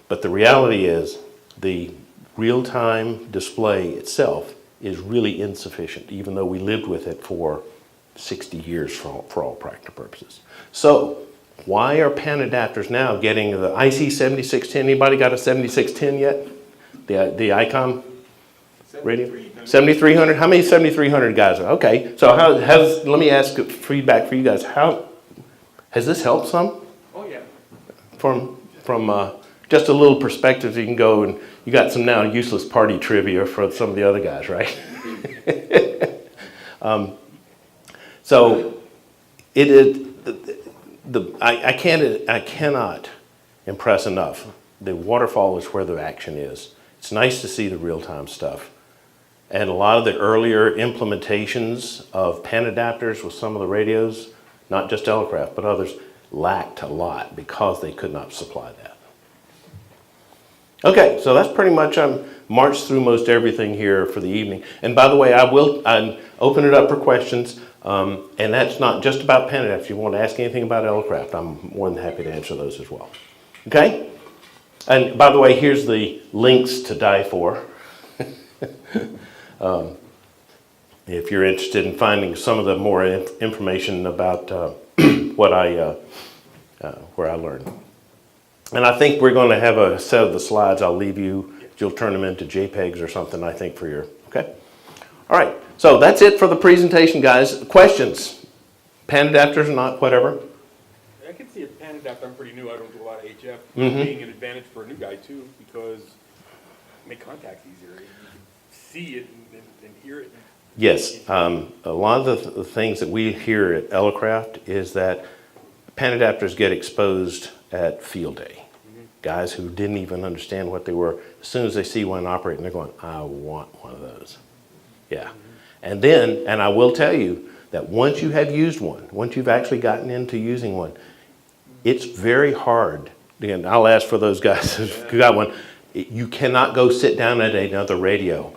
But the reality is the real-time display itself is really insufficient, even though we lived with it for 60 years for all practical purposes. So why are Panadapters now getting the IC 7610? Anybody got a 7610 yet? The ICOM radio? 7300. How many 7300 guys are? Okay, so let me ask feedback for you guys. How has this helped some? Oh, yeah. From just a little perspective, you can go and you got some now useless party trivia for some of the other guys, right? So it is I cannot impress enough. The waterfall is where the action is. It's nice to see the real-time stuff. And a lot of the earlier implementations of Panadapters with some of the radios, not just Elecraft, but others, lacked a lot because they could not supply that. Okay, so that's pretty much, marched through most everything here for the evening. And by the way, I'll open it up for questions. And that's not just about Panadapters. If you want to ask anything about Elecraft, I'm more than happy to answer those as well. Okay? And by the way, here's the links to die for. If you're interested in finding some of the more information about where I learned. And I think we're going to have a set of the slides I'll leave you. You'll turn them into JPEGs or something, I think, for your, okay? All right, so that's it for the presentation, guys. Questions? Panadapters or not, whatever? I can see a Panadapter. I'm pretty new. I don't do a lot of HF. Mm-hmm. Being an advantage for a new guy, too, because make contacts easier. You can see it and hear it. Yes, a lot of the things that we hear at Elecraft is that Panadapters get exposed at field day. Mm-hmm. Guys who didn't even understand what they were, as soon as they see one operating, they're going, I want one of those. Yeah. Mm-hmm. And then, and I will tell you that once you have used one, once you've actually gotten into using one, it's very hard. Again, I'll ask for those guys who got one. You cannot go sit down at another radio.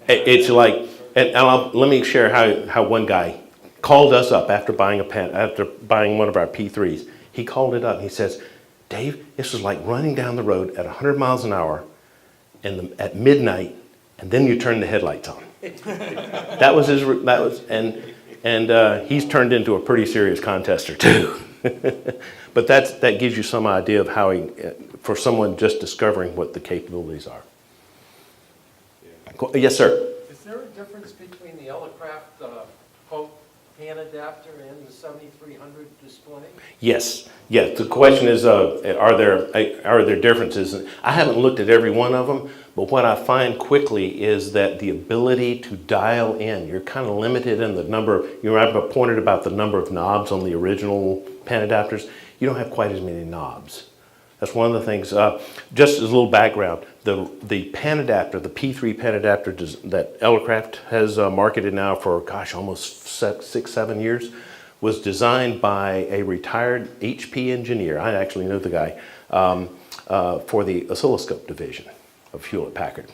It's like, and let me share how one guy called us up after buying one of our P3s. He called it up and he says, Dave, this was like running down the road at 100 miles an hour at midnight, and then you turn the headlights on. And he's turned into a pretty serious contester too. But that gives you some idea of how for someone just discovering what the capabilities are. Yeah. Yes, sir. Is there a difference between the Elecraft Pope Panadapter and the 7300 display? Yes. Yeah. The question is, are there differences? I haven't looked at every one of them, but what I find quickly is that the ability to dial in, you're kind of limited in the number. You know, I've pointed about the number of knobs on the original Panadapters. You don't have quite as many knobs. That's one of the things. Just as a little background, the Panadapter, the P3 Panadapter that Elecraft has marketed now for, gosh, almost 6-7 years, was designed by a retired HP engineer. I actually know the guy for the oscilloscope division of Hewlett-Packard.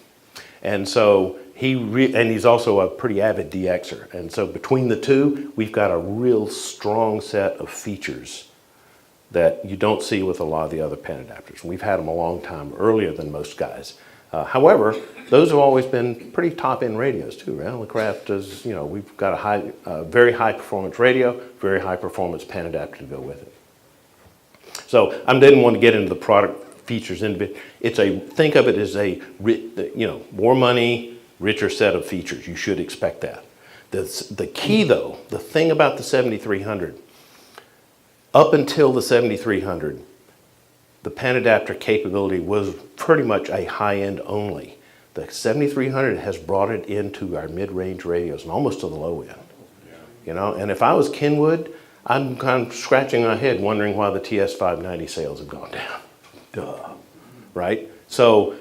And so and he's also a pretty avid DXer. And so between the two, we've got a real strong set of features that you don't see with a lot of the other Panadapters. We've had them a long time, earlier than most guys. However, those have always been pretty top-end radios too, right? Elecraft is, you know, we've got a very high-performance radio, very high-performance Panadapter to go with it. So I didn't want to get into the product features in it. Think of it as a, you know, more money, richer set of features. You should expect that. The key though, the thing about the 7300, up until the 7300, the Panadapter capability was pretty much a high-end only. The 7300 has brought it into our mid-range radios and almost to the low end. Yeah. You know, and if I was Kenwood, I'm kind of scratching my head wondering why the TS590 sales have gone down. Duh. Right? So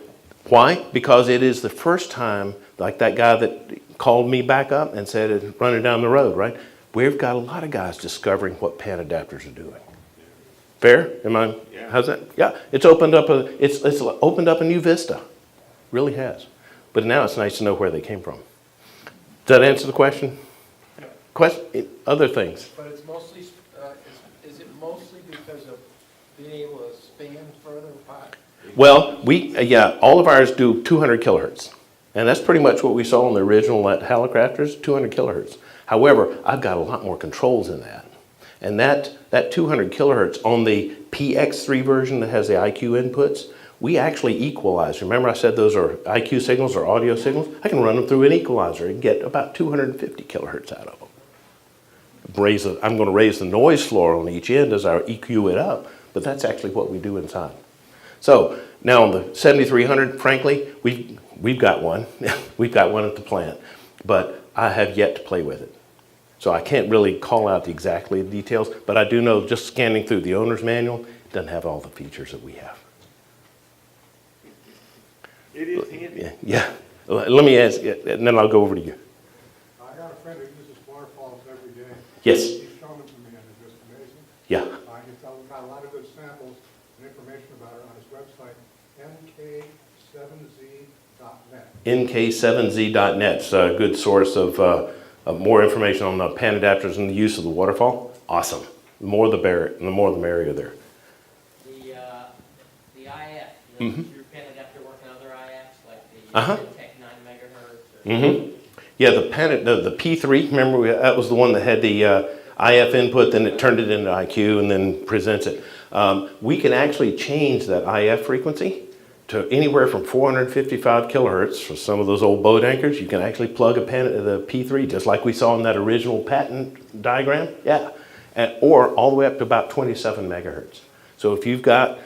why? Because it is the first time, like that guy that called me back up and said, running down the road, right? We've got a lot of guys discovering what Panadapters are doing. Fair? Am I? Yeah. How's that? Yeah. It's opened up a new vista. Really has. But now it's nice to know where they came from. Does that answer the question? Other things. But it's mostly, is it mostly because of being able to span further apart? Well, all of ours do 200 kilohertz. And that's pretty much what we saw on the original at Elecrafters, 200 kilohertz. However, I've got a lot more controls in that. And that 200 kilohertz on the PX3 version that has the IQ inputs, we actually equalize. Remember I said those are IQ signals or audio signals? I can run them through an equalizer and get about 250 kilohertz out of them. I'm going to raise the noise floor on each end as I EQ it up, but that's actually what we do inside. So now on the 7300, frankly, we've got one. We've got one at the plant, but I have yet to play with it. So I can't really call out exactly the details, but I do know just scanning through the owner's manual, it doesn't have all the features that we have. It is handy. Yeah. Let me ask, and then I'll go over to you. I got a friend who uses waterfalls every day. Yes. He's shown them to me, and they're just amazing. Yeah. He's got a lot of good samples and information about it on his website, mk7z.net. nk7z.net is a good source of more information on the Panadapters and the use of the waterfall. Awesome. The more the merrier there. The IF, your Panadapter work on other IFs, like the Uh-huh. Tech 9 megahertz? Or Yeah, the P3, remember that was the one that had the IF input, then it turned it into IQ and then presents it. We can actually change that IF frequency to anywhere from 455 kilohertz for some of those old boat anchors. You can actually plug the P3 just like we saw in that original patent diagram. Yeah, or all the way up to about 27 megahertz. So if you've got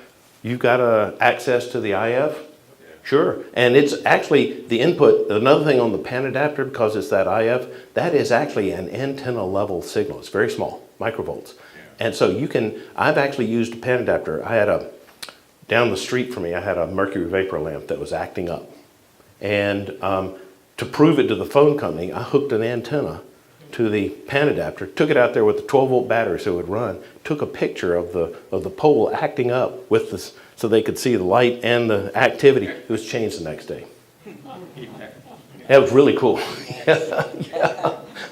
access to the IF, sure. And it's actually the input. Another thing on the Panadapter, because it's that IF, that is actually an antenna level signal. It's very small, microvolts. And so I've actually used a Panadapter. Down the street from me, I had a mercury vapor lamp that was acting up. And to prove it to the phone company, I hooked an antenna to the Panadapter, took it out there with a 12-volt battery so it would run, took a picture of the pole acting up with this so they could see the light and the activity. It was changed the next day. That was really cool. Yeah.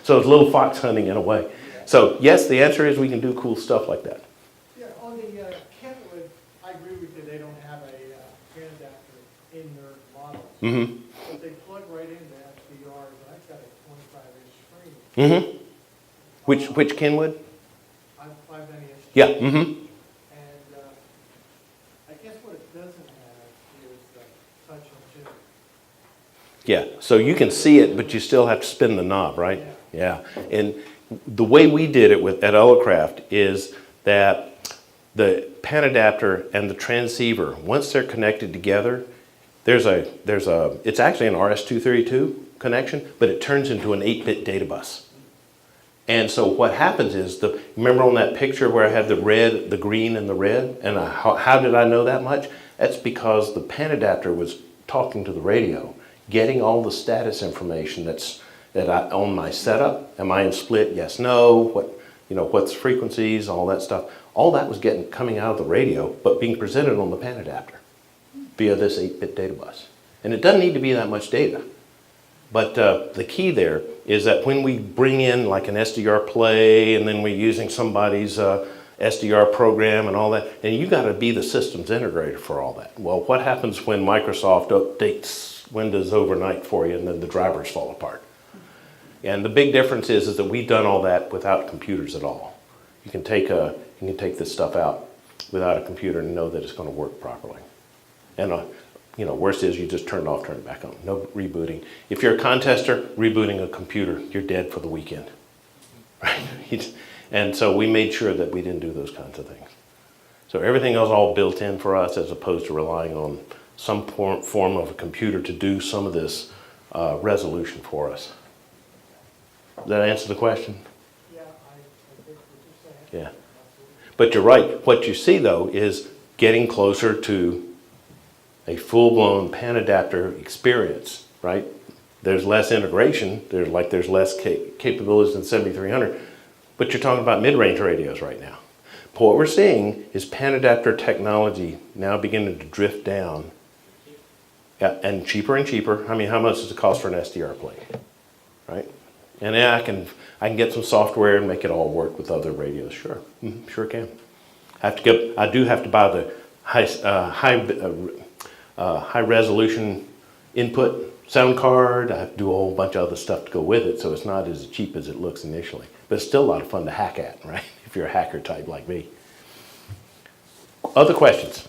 So it's little fox hunting in a way. So yes, the answer is we can do cool stuff like that. Yeah, on the Kentwood, I agree with you, they don't have a band adapter in their model. Mm-hmm. But they plug right into SDRs, and I've got a 25-inch screen. Mm-hmm. Which Kenwood? I'm 590-inch. Yeah. Mm-hmm. And I guess what it doesn't have is touch and tune. Yeah, so you can see it, but you still have to spin the knob, right? Yeah. And the way we did it at Elecraft is that the Panadapter and the transceiver, once they're connected together, it's actually an RS-232 connection, but it turns into an 8-bit data bus. And so what happens is, remember on that picture where I had the red, the green, and the red? And how did I know that much? That's because the Panadapter was talking to the radio, getting all the status information on my setup. Am I in split? Yes, no. What's frequencies, all that stuff. All that was coming out of the radio, but being presented on the Panadapter via this 8-bit data bus. And it doesn't need to be that much data. But the key there is that when we bring in like an SDR play and then we're using somebody's SDR program and all that, and you got to be the systems integrator for all that. Well, what happens when Microsoft updates Windows overnight for you and then the drivers fall apart? And the big difference is that we've done all that without computers at all. You can take this stuff out without a computer and know that it's going to work properly. And worst is you just turn it off, turn it back on. No rebooting. If you're a contester, rebooting a computer, you're dead for the weekend. Right? And so we made sure that we didn't do those kinds of things. So everything else all built in for us as opposed to relying on some form of a computer to do some of this resolution for us. Does that answer the question? Yeah, I think what you're saying. Yeah. But you're right. What you see, though, is getting closer to a full-blown Panadapter experience, right? There's less integration. There's less capabilities than 7300. But you're talking about mid-range radios right now. But what we're seeing is Panadapter technology now beginning to drift down. Yeah, and cheaper and cheaper. I mean, how much does it cost for an SDR plate, right? And yeah, I can get some software and make it all work with other radios. Sure, sure can. I do have to buy the high resolution input sound card, I have to do a whole bunch of other stuff to go with it, so it's not as cheap as it looks initially. But it's still a lot of fun to hack at, right? If you're a hacker type like me. Other questions?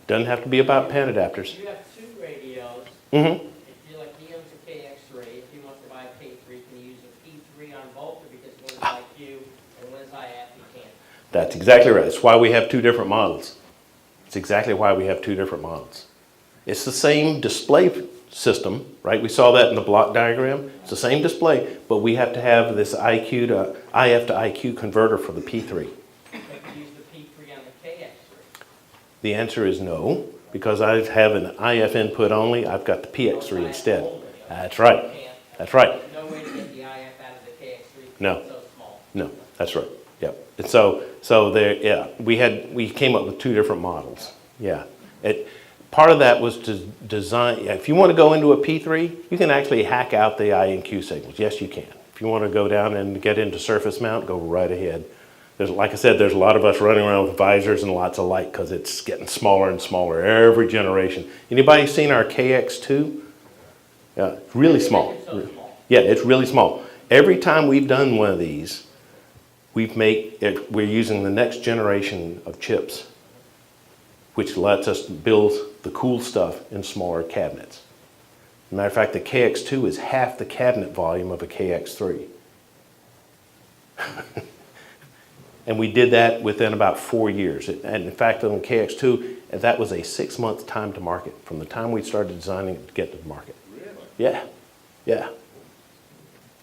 Doesn't have to be about Panadapters. You have two radios. Mm-hmm. If you like, he owns a KX3. If he wants to buy a K3, can you use a P3 on both, or because one is IQ and one is IF, you can't? That's exactly right. That's why we have two different models. It's exactly why we have two different models. It's the same display system, right? We saw that in the block diagram. It's the same display, but we have to have this IQ to IF to IQ converter for the P3. But you use the P3 on the KX3. The answer is no, because I have an IF input only. I've got the PX3 instead. That's right. That's right. No way to get the IF out of the KX3 because No. it's so small. No, that's right. Yep. And so there, yeah, we came up with two different models. Yeah. Part of that was to design, if you want to go into a P3, you can actually hack out the I and Q signals. Yes, you can. If you want to go down and get into surface mount, go right ahead. Like I said, there's a lot of us running around with visors and lots of light because it's getting smaller and smaller every generation. Anybody seen our KX2? Yeah, it's really small. It's so small. Yeah, it's really small. Every time we've done one of these, we're using the next generation of chips, which lets us build the cool stuff in smaller cabinets. As a matter of fact, the KX2 is half the cabinet volume of a KX3. And we did that within about 4 years. And in fact, on the KX2, that was a 6-month time to market from the time we started designing it to get to the market. Really? Yeah, yeah.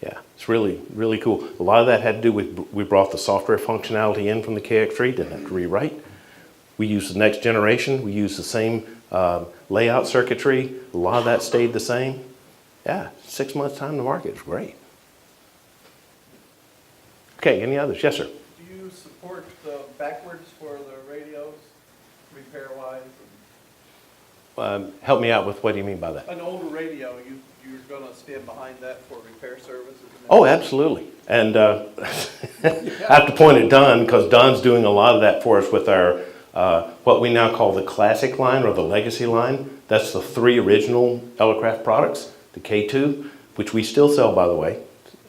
Yeah, it's really, really cool. A lot of that had to do with, we brought the software functionality in from the KX3, didn't have to rewrite. We used the next generation, we used the same layout circuitry, a lot of that stayed the same. Yeah, 6 months time to market, it's great. Okay, any others? Yes, sir. Do you support backwards for the radios, repair-wise? Help me out with what do you mean by that? An older radio, you're going to stand behind that for repair services? Oh, absolutely. And I have to point at Don because Don's doing a lot of that for us with our, what we now call the classic line or the legacy line. That's the 3 original Elecraft products, the K2, which we still sell, by the way.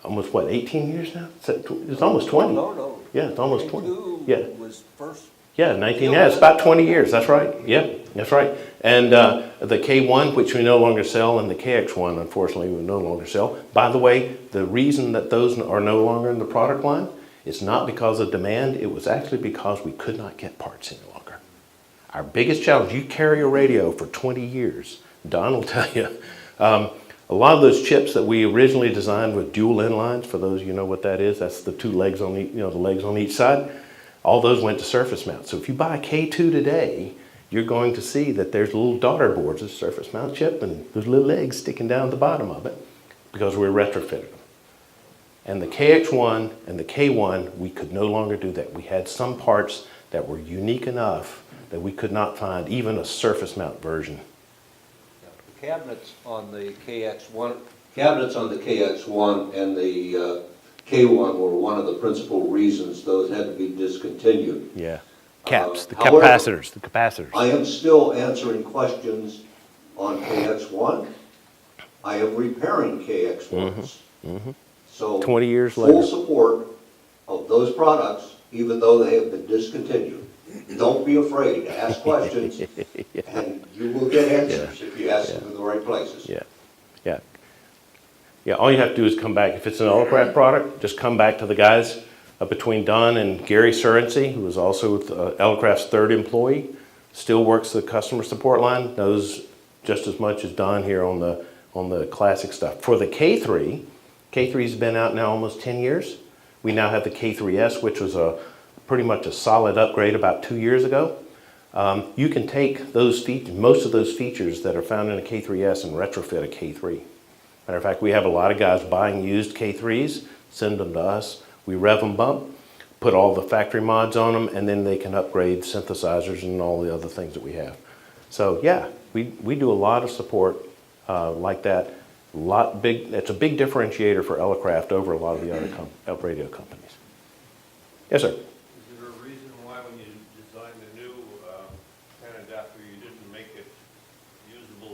Almost, what, 18 years now? It's almost 20. No. Yeah, it's almost 20. Yeah. Was first. Yeah, 19, yeah, it's about 20 years, that's right. Yep, that's right. And the K1, which we no longer sell, and the KX1, unfortunately, we no longer sell. By the way, the reason that those are no longer in the product line is not because of demand, it was actually because we could not get parts any longer. Our biggest challenge, you carry a radio for 20 years, Don will tell you, a lot of those chips that we originally designed with dual inlines, for those of you know what that is, that's the 2 legs on each, the legs on each side. All those went to surface mount. So if you buy a K2 today, you're going to see that there's little daughter boards, a surface mount chip, and there's little legs sticking down the bottom of it because we retrofitted them. And the KX1 and the K1, we could no longer do that. We had some parts that were unique enough that we could not find even a surface mount version. The cabinets on the KX1 and the K1 were one of the principal reasons those had to be discontinued. Yeah. Caps, the However, capacitors. I am still answering questions on KX1. I am repairing KX1s. So 20 years full later. support of those products, even though they have been discontinued. Don't be afraid to ask questions, and you will get answers if you ask them in the right places. Yeah, yeah. Yeah, all you have to do is come back. If it's an Elecraft product, just come back to the guys between Don and Gary Surrency, who is also Elecraft's 3rd employee, still works the customer support line, knows just as much as Don here on the classic stuff. For the K3's been out now almost 10 years. We now have the K3S, which was pretty much a solid upgrade about 2 years ago. You can take those most of those features that are found in a K3S and retrofit a K3. Matter of fact, we have a lot of guys buying used K3s, send them to us, we rev them up, put all the factory mods on them, and then they can upgrade synthesizers and all the other things that we have. So yeah, we do a lot of support like that. It's a big differentiator for Elecraft over a lot of the other radio companies. Yes, sir. Is there a reason why when you designed the new Panadapter, you didn't make it usable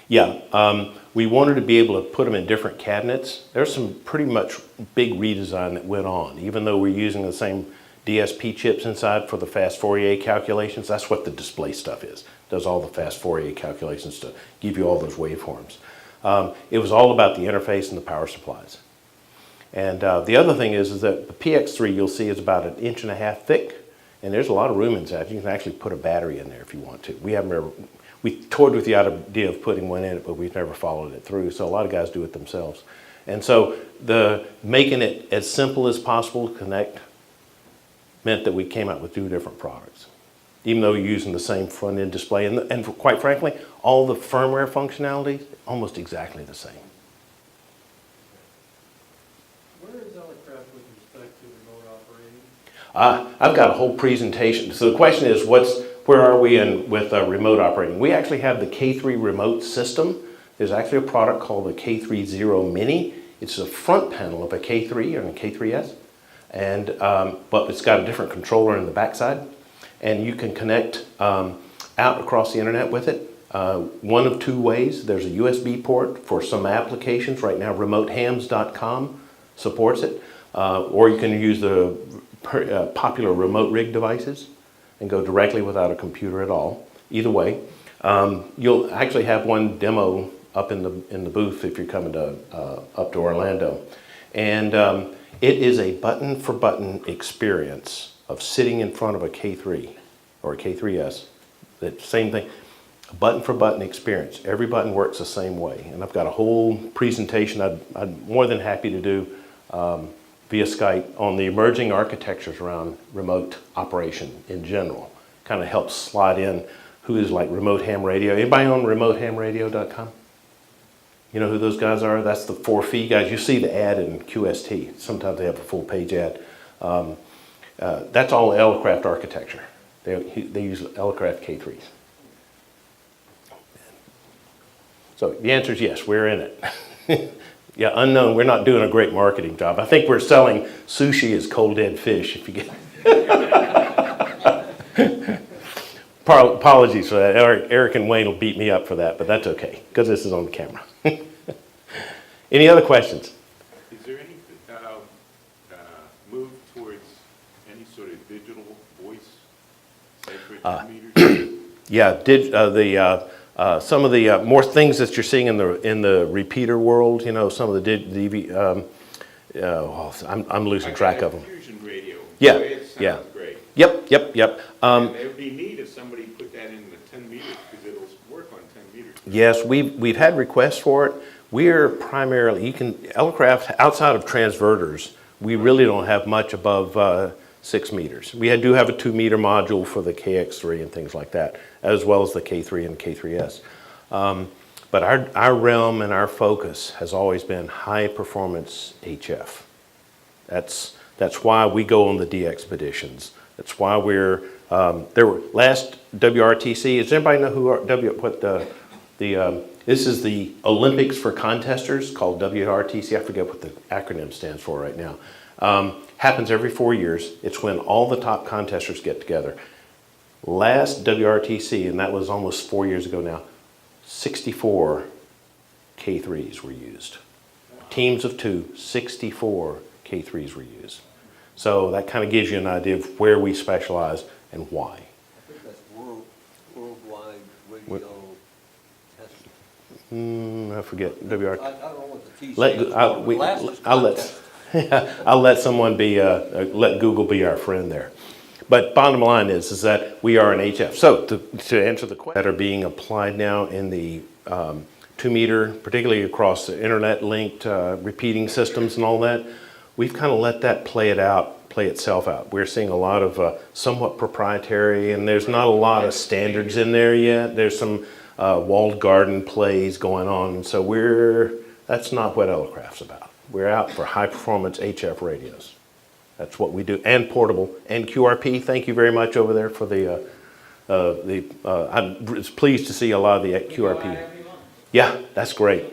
Yeah, we wanted to be able to put them in different cabinets. There's some pretty much big redesign that went on. Even though we're using the same DSP chips inside for the fast Fourier calculations, that's what the display stuff is. Does all the fast Fourier calculations to give you all those waveforms. It was all about the interface and the power supplies. And the other thing is that the PX3 you'll see is about 1.5 inches thick, and there's a lot of room inside. You can actually put a battery in there if you want to. We toyed with the idea of putting one in it, but we've never followed it through. So a lot of guys do it themselves. And so making it as simple as possible to connect meant that we came out with 2 different products, even though you're using the same front end display. And quite frankly, all the firmware functionality, almost exactly the same. Where is Elecraft with respect to remote operating? I've got a whole presentation. So the question is, where are we with remote operating? We actually have the K3 remote system. There's actually a product called the K3 Zero Mini. It's the front panel of a K3 and a K3S, but it's got a different controller in the backside, and you can connect out across the internet with it. One of 2 ways. There's a USB port for some applications. Right now, remotehams.com supports it, or you can use the popular remote rig devices and go directly without a computer at all. Either way, you'll actually have one demo up in the booth if you're coming up to Orlando, and it is a button-for-button experience of sitting in front of a K3 or a K3S. That same thing, a button-for-button experience. Every button works the same way, and I've got a whole presentation I'm more than happy to do via Skype on the emerging architectures around remote operation in general. Kind of helps slide in who is like Remote Ham Radio. Anybody on remotehamradio.com? You know who those guys are? That's the 4-fee guys. You see the ad in QST. Sometimes they have a full page ad. That's all Elecraft architecture. They use Elecraft K3s. So the answer is yes, we're in it. Yeah, unknown, we're not doing a great marketing job. I think we're selling sushi as cold dead fish, if you get Apologies for that. Eric and Wayne will beat me up for that, but that's okay, because this is on the camera. Any other questions? Is there any move towards any sort of digital voice, say for meters? Yeah, some of the more things that you're seeing in the repeater world, you know, some of the I'm losing track of them. Fusion radio. Yeah, The way it sounds yeah. great. Yep. And it would be neat if somebody put that in the 10 meters, because it'll work on 10 meters. Yes, we've had requests for it. We're primarily, Elecraft, outside of transverters, we really don't have much above 6 meters. We do have a 2-meter module for the KX3 and things like that, as well as the K3 and K3S. But our realm and our focus has always been high performance HF. That's why we go on the D expeditions. That's why we're last WRTC. Does anybody know this is the Olympics for contesters called WRTC. I forget what the acronym stands for right now. Happens every 4 years. It's when all the top contesters get together. Last WRTC, and that was almost 4 years ago now, 64 K3s were used. Teams of 2, 64 K3s were used. So that kind of gives you an idea of where we specialize and why. I think that's worldwide radio testing. I forget, WR. I don't know what the T stands for. I'll let someone let Google be our friend there. But bottom line is that we are an HF. So to answer the question that are being applied now in the 2-meter, particularly across the internet linked repeating systems and all that, we've kind of let that play itself out. We're seeing a lot of somewhat proprietary, and there's not a lot of standards in there yet. There's some walled garden plays going on. So that's not what Elecraft's about. We're out for high performance HF radios. That's what we do, and portable, and QRP. Thank you very much over there for I'm pleased to see a lot of the QRP. Yeah, that's great.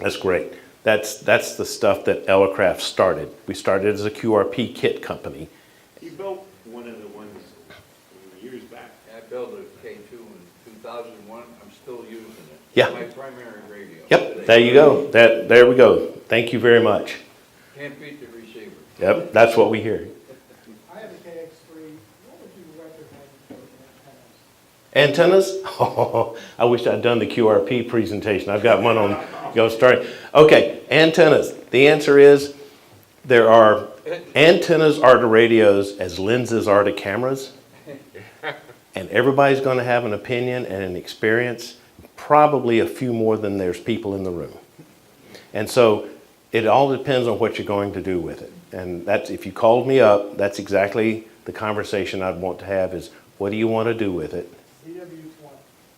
That's great. That's the stuff that Elecraft started. We started as a QRP kit company. You built one of the ones years back. I built a K2 in 2001, I'm still using it. Yeah. My primary radio. Yep, there you go. There we go. Thank you very much. Can't beat the receiver. Yep, that's what we hear. I have a KX3, what would you recommend for antennas? Antennas? Oh, I wish I'd done the QRP presentation. I've got one on go starting. Okay, antennas. The answer is antennas are to radios as lenses are to cameras. And everybody's going to have an opinion and an experience, probably a few more than there's people in the room. And so it all depends on what you're going to do with it. And that's, if you called me up, that's exactly the conversation I'd want to have is, what do you want to do with it?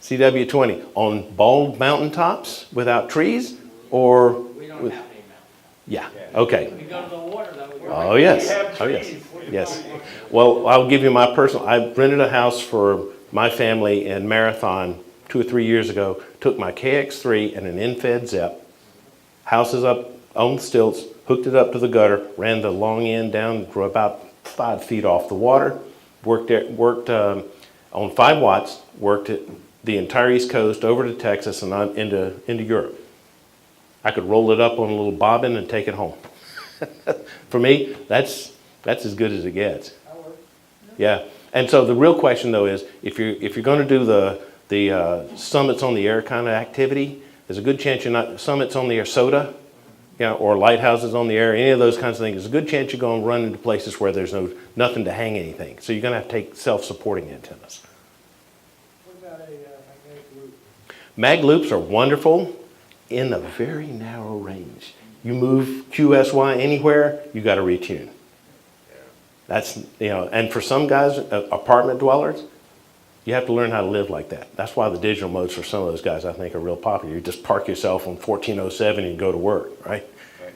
CW20. CW20 on bald mountaintops without trees, or We don't with, have any yeah, okay. mountains. We go to the water though. Oh yes, oh yes, yes. Well, I'll give you my personal. I rented a house for my family in Marathon 2 or 3 years ago. Took my KX3 and an in-fed ZEP. House is up on stilts. Hooked it up to the gutter. Ran the long end down for about 5 feet off the water. Worked on 5 watts. Worked it the entire East Coast over to Texas and on into Europe. I could roll it up on a little bobbin and take it home. For me, that's as good as it gets. Yeah, and so the real question though is, if you're going to do the summits on the air kind of activity, there's a good chance you're not summits on the air soda, or lighthouses on the air, any of those kinds of things. There's a good chance you're going to run into places where there's nothing to hang anything. So you're going to have to take self-supporting antennas. What about a magnetic loop? Mag loops are wonderful in a very narrow range. You move QSY anywhere, you got to retune. That's, and for some guys, apartment dwellers, you have to learn how to live like that. That's why the digital modes for some of those guys, I think, are real popular. You just park yourself on 1407 and go to work, right?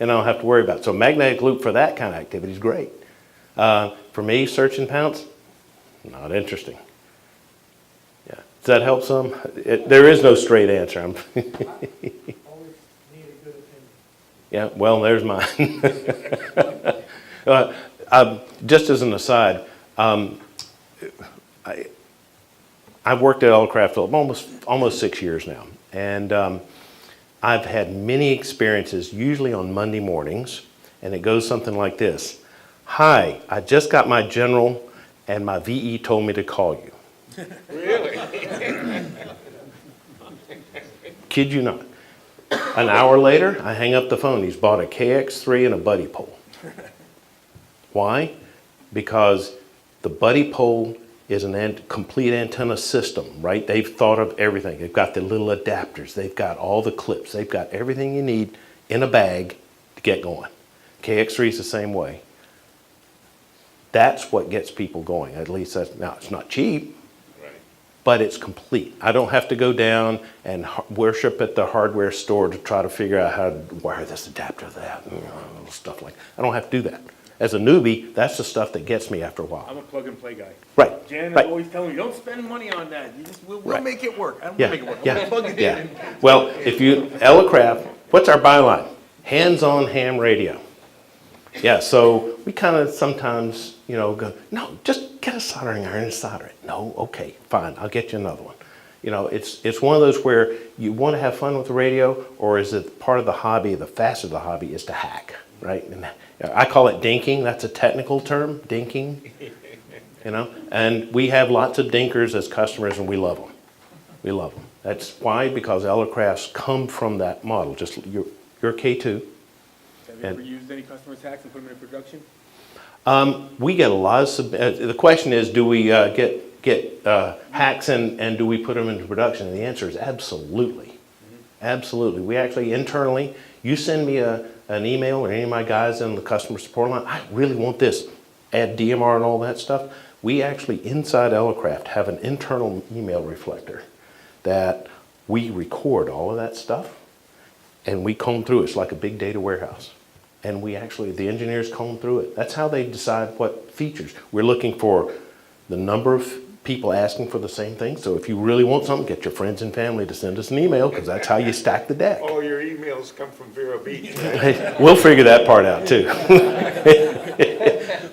And I don't have to worry about it. So magnetic loop for that kind of activity is great. For me, search and pounce, not interesting. Yeah. Does that help some? There is no straight answer. Always need a good opinion. Yeah, well, there's mine. Just as an aside, I've worked at Elecraft for almost 6 years now, and I've had many experiences, usually on Monday mornings, and it goes something like this. Hi, I just got my general, and my VE told me to call you. Really? Kid you not. An hour later, I hang up the phone. He's bought a KX3 and a buddy pole. Why? Because the buddy pole is a complete antenna system, right? They've thought of everything. They've got the little adapters. They've got all the clips. They've got everything you need in a bag to get going. KX3 is the same way. That's what gets people going. At least now it's not cheap, but it's complete. I don't have to go down and worship at the hardware store to try to figure out how to wire this adapter to that, stuff like that. I don't have to do that. As a newbie, that's the stuff that gets me after a while. I'm a plug and play guy. Right. Jan is right. always telling me, don't spend money on that. We'll Right. make it work. I don't Yeah, make it work. yeah, We'll plug it yeah. in. Well, if you, Elecraft, what's our byline? Hands-on ham radio. Yeah, so we kind of sometimes, go, no, just get a soldering iron and solder it. No, okay, fine, I'll get you another one. It's one of those where you want to have fun with the radio, or is it part of the hobby, the facet of the hobby is to hack, right? And I call it dinking, that's a technical term, dinking, and we have lots of dinkers as customers and we love them. We love them. That's why, because Elecrafts come from that model, just your K2. Have you ever used any customer's hacks and put them in production? We get a lot of, the question is, do we get hacks and do we put them into production? And the answer is absolutely. Absolutely. We actually internally, you send me an email or any of my guys in the customer support line, I really want this, add DMR and all that stuff. We actually, inside Elecraft, have an internal email reflector that we record all of that stuff and we comb through it. It's like a big data warehouse. And we actually, the engineers comb through it. That's how they decide what features. We're looking for the number of people asking for the same thing. So if you really want something, get your friends and family to send us an email, because that's how you stack the deck. All your emails come from Vero Beach. We'll figure that part out too.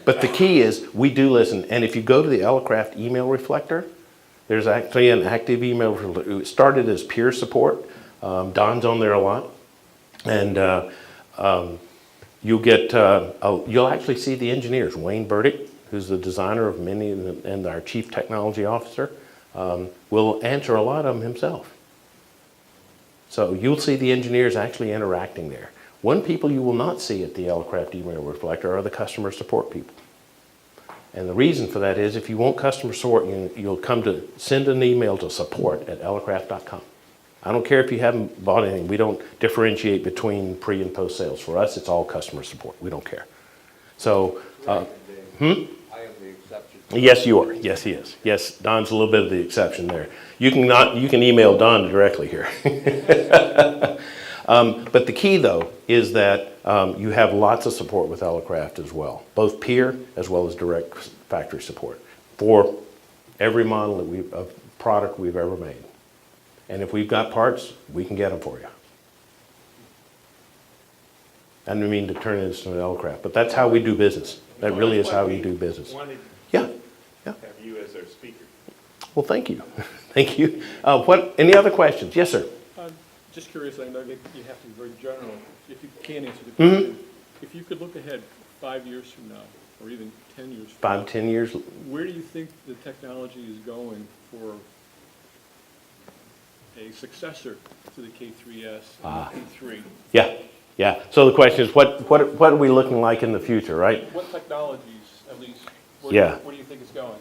But the key is we do listen. And if you go to the Elecraft email reflector, There's actually an active email. It started as peer support. Don's on there a lot. And you'll actually see the engineers. Wayne Burdick, who's the designer of many, and our chief technology officer, will answer a lot of them himself. So you'll see the engineers actually interacting there. One people you will not see at the Elecraft email reflector are the customer support people. And the reason for that is if you want customer support, you'll come to send an email to support@elecraft.com. I don't care if you haven't bought anything. We don't differentiate between pre and post sales. For us, it's all customer support. We don't care. So, I am the exception. yes, you are. Yes, he is. Yes, Don's a little bit of the exception there. You can email Don directly here. But the key, though, is that you have lots of support with Elecraft as well, both peer as well as direct factory support for every model of product we've ever made. And if we've got parts, we can get them for you. I didn't mean to turn it into an Elecraft, but that's how we do business. That really is how we do business. Wanted Yeah. to have you as our speaker. Well, thank you. Thank you. Any other questions? Yes, sir. Just curious, I know that you have to be very general, if you can answer the Mm-hmm. question. If you could look ahead 5 years from now, or even 10 years from 5, now, 10 years. where do you think the technology is going for a successor to the K3S and the K3? Yeah. So the question is, what are we looking like in the future, right? What technologies, at least, where do you think it's going?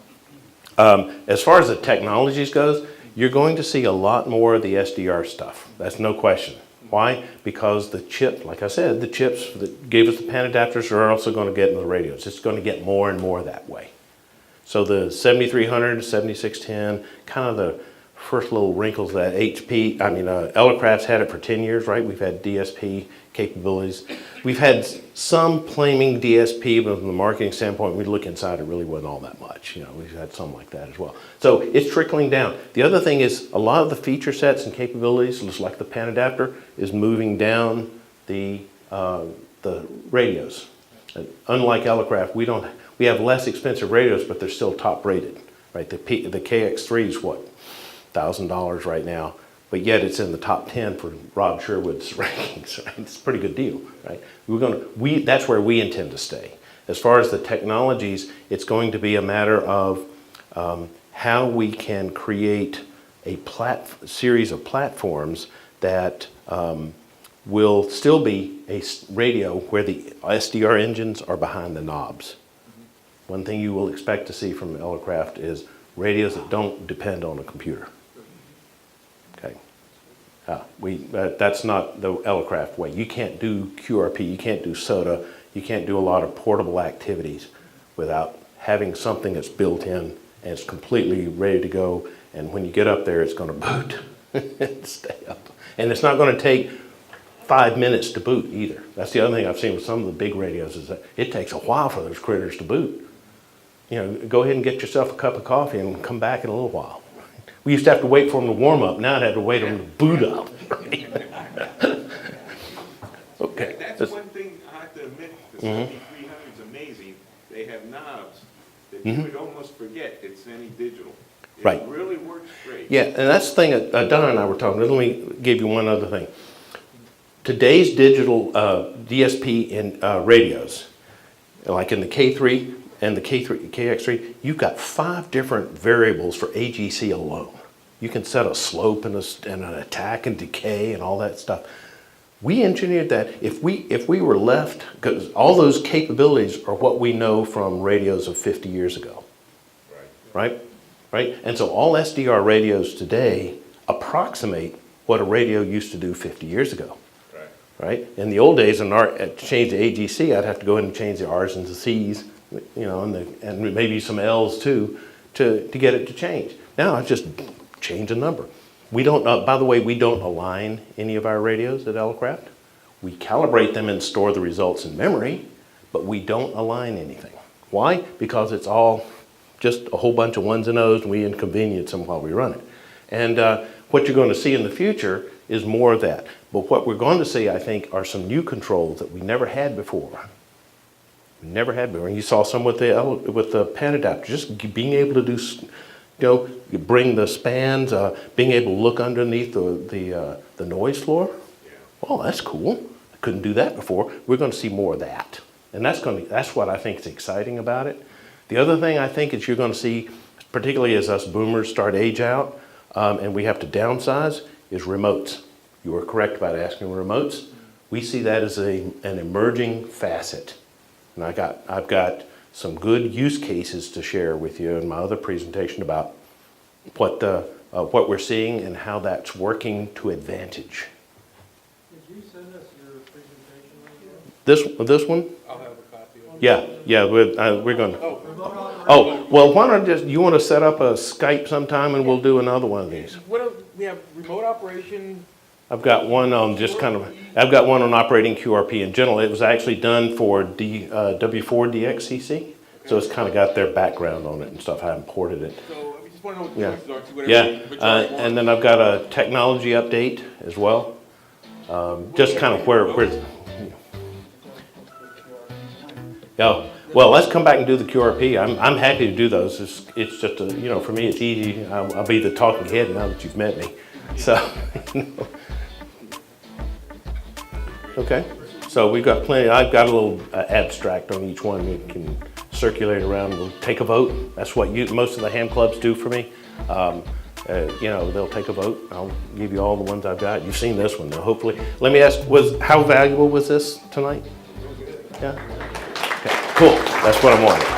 As far as the technologies goes, you're going to see a lot more of the SDR stuff. That's no question. Why? Because the chip, like I said, the chips that gave us the Panadapters are also going to get in the radios. It's going to get more and more that way. So the 7300, 7610, kind of the first little wrinkles that Elecraft's had it for 10 years, right? We've had DSP capabilities. We've had some claiming DSP, but from the marketing standpoint, we look inside, it really wasn't all that much. We've had some like that as well. So it's trickling down. The other thing is a lot of the feature sets and capabilities, just like the Panadapter, is moving down the radios. Unlike Elecraft, we have less expensive radios, but they're still top rated, right? The KX3 is what? $1,000 right now, but yet it's in the top 10 for Rob Sherwood's rankings, right? It's a pretty good deal, right? That's where we intend to stay. As far as the technologies, it's going to be a matter of how we can create a series of platforms that will still be a radio where the SDR engines are behind the knobs. One thing you will expect to see from Elecraft is radios that don't depend on a computer. Okay. That's not the Elecraft way. You can't do QRP, you can't do SOTA, you can't do a lot of portable activities without having something that's built in and it's completely ready to go. And when you get up there, it's going to boot and stay up. And it's not going to take 5 minutes to boot either. That's the other thing I've seen with some of the big radios is that it takes a while for those critters to boot. Go ahead and get yourself a cup of coffee and come back in a little while. We used to have to wait for them to warm up. Now I'd have to wait for them to boot up. Okay. That's one thing I have to admit, the 7300 is amazing. They have knobs that you would almost forget it's any digital. Right. It really works great. Yeah, and that's the thing that Don and I were talking about. Let me give you one other thing. Today's digital DSP in radios, like in the K3 and the KX3, you've got 5 different variables for AGC alone. You can set a slope and an attack and decay and all that stuff. We engineered that. If we were left, because all those capabilities are what we know from radios of 50 years ago. Right? And so all SDR radios today approximate what a radio used to do 50 years ago. Right? In the old days, to change the AGC, I'd have to go in and change the R's and the C's, and maybe some L's too, to get it to change. Now I just change a number. We don't. By the way, we don't align any of our radios at Elecraft. We calibrate them and store the results in memory, but we don't align anything. Why? Because it's all just a whole bunch of ones and O's, and we inconvenience them while we run it. And what you're going to see in the future is more of that. But what we're going to see, I think, are some new controls that we never had before. We never had before. And you saw some with the Panadapter, just being able to do You bring the spans, being able to look underneath the noise floor. Well, that's cool. I couldn't do that before. We're going to see more of that. And that's what I think is exciting about it. The other thing I think is you're going to see, particularly as us boomers start age out and we have to downsize, is remotes. You were correct about asking remotes. We see that as an emerging facet. And I've got some good use cases to share with you in my other presentation about what we're seeing and how that's working to advantage. Did you send us your presentation on This one? I'll have a copy of it. Yeah, we're going to. Oh, well, why don't you want to set up a Skype sometime and we'll do another one of these? We have remote operation. I've got one on I've got one on operating QRP in general. It was actually done for W4DXCC, so it's kind of got their background on it and stuff. I imported it. So we just want to know what the Yeah. choices are, see whatever Yeah, the majority wants. and then I've got a technology update as well. Just kind of where. Yeah. Well, let's come back and do the QRP. I'm happy to do those. It's just for me it's easy. I'll be the talking head now that you've met me. So. Okay. So we've got plenty. I've got a little abstract on each one. We can circulate around. We'll take a vote. That's what most of the ham clubs do for me. They'll take a vote. I'll give you all the ones I've got. You've seen this one, though, hopefully. Let me ask, how valuable was this tonight? Yeah? Okay, cool. That's what I'm wanting.